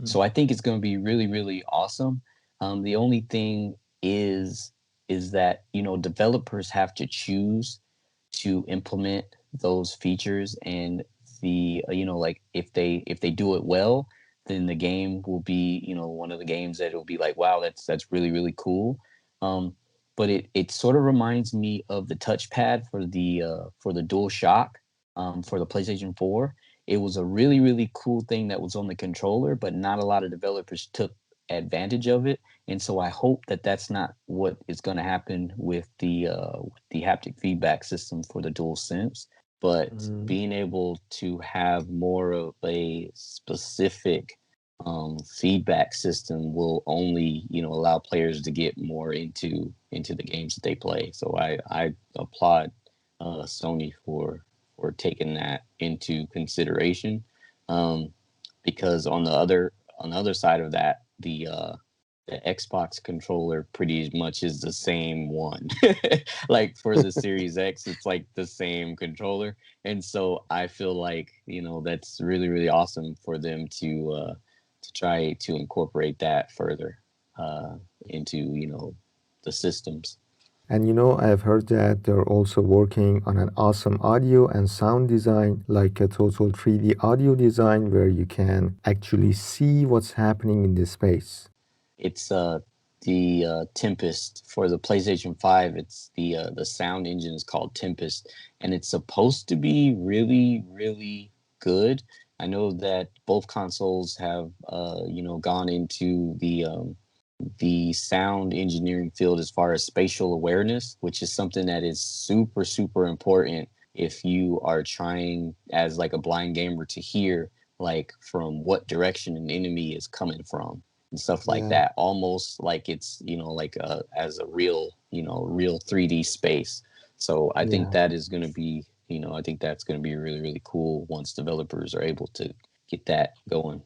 [SPEAKER 5] So I think it's going to be really, really awesome. The only thing is that developers have to choose to implement those features, and the like if they do it well, then the game will be one of the games that will be like, wow, that's really, really cool. But it sort of reminds me of the touchpad for the DualShock for the PlayStation 4. It was a really, really cool thing that was on the controller, but not a lot of developers took advantage of it. And so I hope that that's not what is going to happen with the haptic feedback system for the DualSense. But being able to have more of a specific feedback system will only allow players to get more into the games that they play. So I applaud Sony for taking that into consideration, because on the other side of that, the Xbox controller pretty much is the same one. Like for the Series X, it's like the same controller. And so I feel like, that's really, really awesome for them to try to incorporate that further into, the systems.
[SPEAKER 1] And I've heard that they're also working on an awesome audio and sound design, like a total 3D audio design where you can actually see what's happening in the space.
[SPEAKER 5] It's the Tempest for the PlayStation 5. It's the sound engine is called Tempest, and it's supposed to be really, really good. I know that both consoles have gone into the sound engineering field as far as spatial awareness, which is something that is super, super important if you are trying as like a blind gamer to hear like from what direction an enemy is coming from and stuff like that, almost like it's as a real 3D space. So I think that is going to be I think that's going to be really, really cool once developers are able to get that going.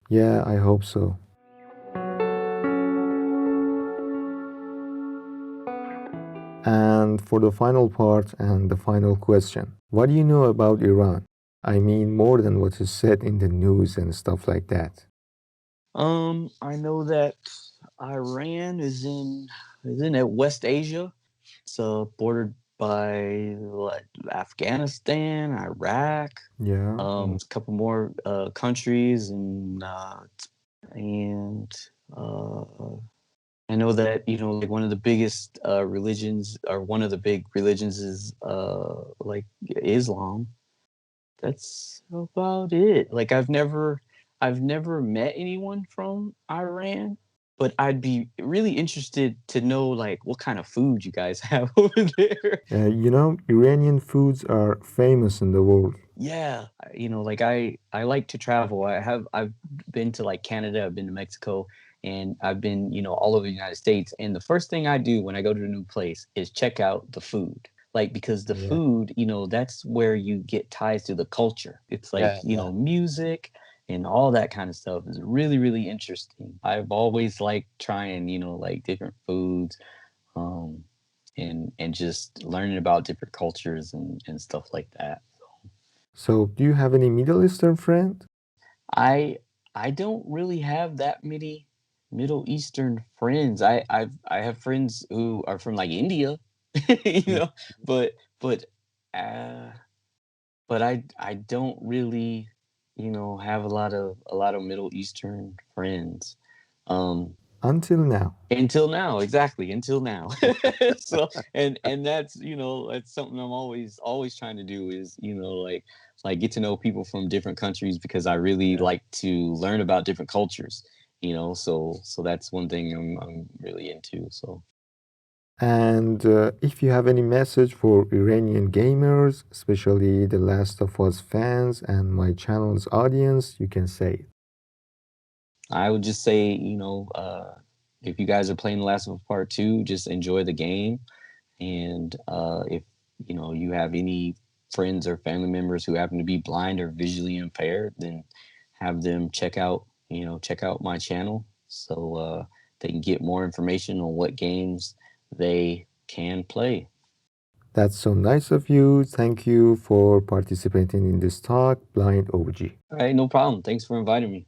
[SPEAKER 1] Yeah, I hope so. And for the final part and the final question, what do you know about Iran? I mean, more than what is said in the news and stuff like that.
[SPEAKER 5] I know that Iran is in West Asia. It's bordered by Afghanistan, Iraq, a couple more countries, and I know that like one of the biggest religions, or one of the big religions, is like Islam. That's about it. Like I've never met anyone from Iran, but I'd be really interested to know like what kind of food you guys have over there.
[SPEAKER 1] Iranian foods are famous in the world.
[SPEAKER 5] Yeah, like I like to travel. I've been to like Canada, I've been to Mexico, and I've been, all over the United States. And the first thing I do when I go to a new place is check out the food. Like, because the food, that's where you get ties to the culture. It's like, music and all that kind of stuff is really, really interesting. I've always liked trying, like different foods, and just learning about different cultures and stuff like that.
[SPEAKER 1] So, do you have any Middle Eastern friend?
[SPEAKER 5] I don't really have that many Middle Eastern friends. I have friends who are from like India, but I don't really, have a lot of Middle Eastern friends.
[SPEAKER 1] Until now.
[SPEAKER 5] Until now, exactly. Until now. So, and that's, that's something I'm always trying to do is, like get to know people from different countries, because I really like to learn about different cultures, so that's one thing I'm really into. So.
[SPEAKER 1] And if you have any message for Iranian gamers, especially the Last of Us fans and my channel's audience, you can say it.
[SPEAKER 5] I would just say, if you guys are playing The Last of Us Part 2, just enjoy the game. And if, you have any friends or family members who happen to be blind or visually impaired, then have them check out my channel, so they can get more information on what games they can play.
[SPEAKER 1] That's so nice of you. Thank you for participating in this talk, Blind OG.
[SPEAKER 5] All right, no problem. Thanks for inviting me.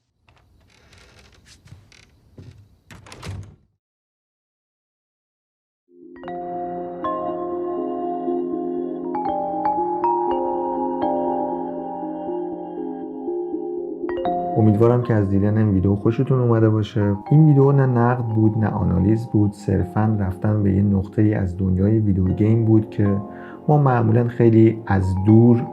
[SPEAKER 1] امیدوارم که از دیدن این ویدیو خوشتون اومده باشه. این ویدیو نه نقد بود نه آنالیز بود، صرفاً رفتن به یه نقطه‌ای از دنیای ویدیو گیم بود که ما معمولاً خیلی از دور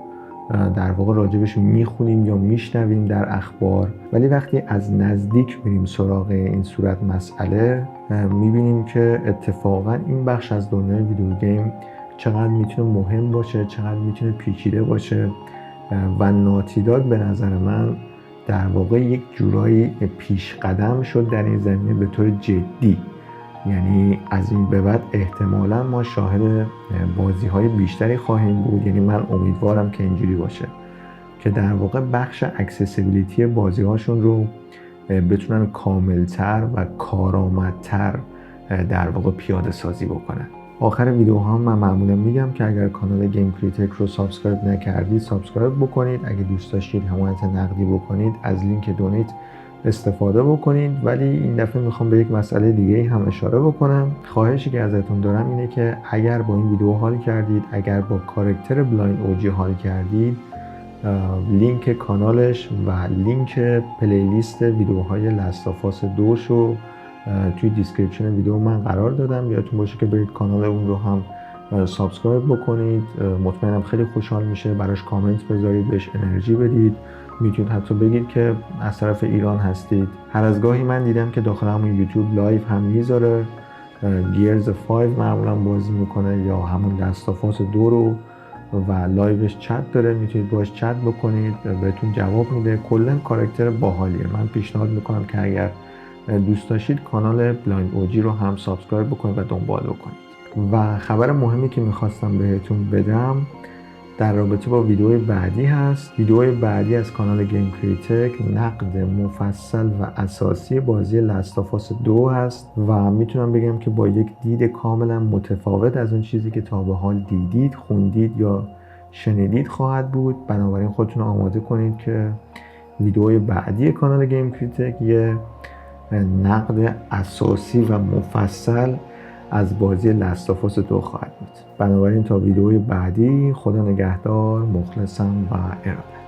[SPEAKER 1] در واقع راجبش میخونیم یا میشنویم در اخبار، ولی وقتی از نزدیک میریم سراغ این صورت مسئله میبینیم که اتفاقاً این بخش از دنیای ویدیو گیم چقدر میتونه مهم باشه، چقدر میتونه پیچیده باشه و ناتی داگ به نظر من در واقع یک جورایی پیش قدم شد در این زمینه به طور جدی. یعنی از این به بعد احتمالاً ما شاهد بازی‌های بیشتری خواهیم بود. یعنی من امیدوارم که اینجوری باشه که در واقع بخش اکسسیبیلیتی بازی‌هاشون رو بتونن کاملتر و کارآمدتر در واقع پیاده سازی بکنن. آخر ویدیو ها من معمولا میگم که اگر کانال گیم کریتک رو سابسکرایب نکردید سابسکرایب بکنید. اگه دوست داشتید حمایت نقدی بکنید از لینک دونیت استفاده بکنید. ولی این دفعه میخوام به یک مسئله دیگه هم اشاره بکنم. خواهشی که ازتون دارم اینه که اگر با این ویدیو حال کردید، اگر با کاراکتر بلایند اوجی حال کردید، لینک کانالش و لینک پلیلیست ویدیوهای لاست آف اس 2 رو توی دیسکریپشن ویدیو من قرار دادم، یادتون باشه که برید کانال اون رو هم سابسکرایب بکنید. مطمئنم خیلی خوشحال میشه، براش کامنت بذارید، بهش انرژی بدید، میتونید حتی بگید که از طرف ایران هستید. هر از گاهی من دیدم که داخل همون یوتیوب لایو هم میذاره، گیرز 5 معمولا بازی میکنه یا همون دستافاس 2 رو و لایوش چت داره، میتونید باش چت بکنید، بهتون جواب میده. کلا کاراکتر باحالیه. من پیشنهاد میکنم که اگر دوست داشتید کانال بلایند اوجی رو هم سابسکرایب بکنید و دنبال بکنید. و خبر مهمی که میخواستم بهتون بدم در رابطه با ویدیوی بعدی هست. ویدیوی بعدی از کانال گیم کریتک نقد مفصل و اساسی بازی لیست 2 هست و میتونم بگم که با یک دید کاملا متفاوت از اون چیزی که تا به حال دیدید، خوندید یا شنیدید خواهد بود. بنابراین خودتون آماده کنید که ویدیوی بعدی کانال گیم کریتک یه نقد اساسی و مفصل از بازی لیست 2 خواهد بود. بنابراین تا ویدیوی بعدی، خدا نگهدار، مخلصم و ارادت.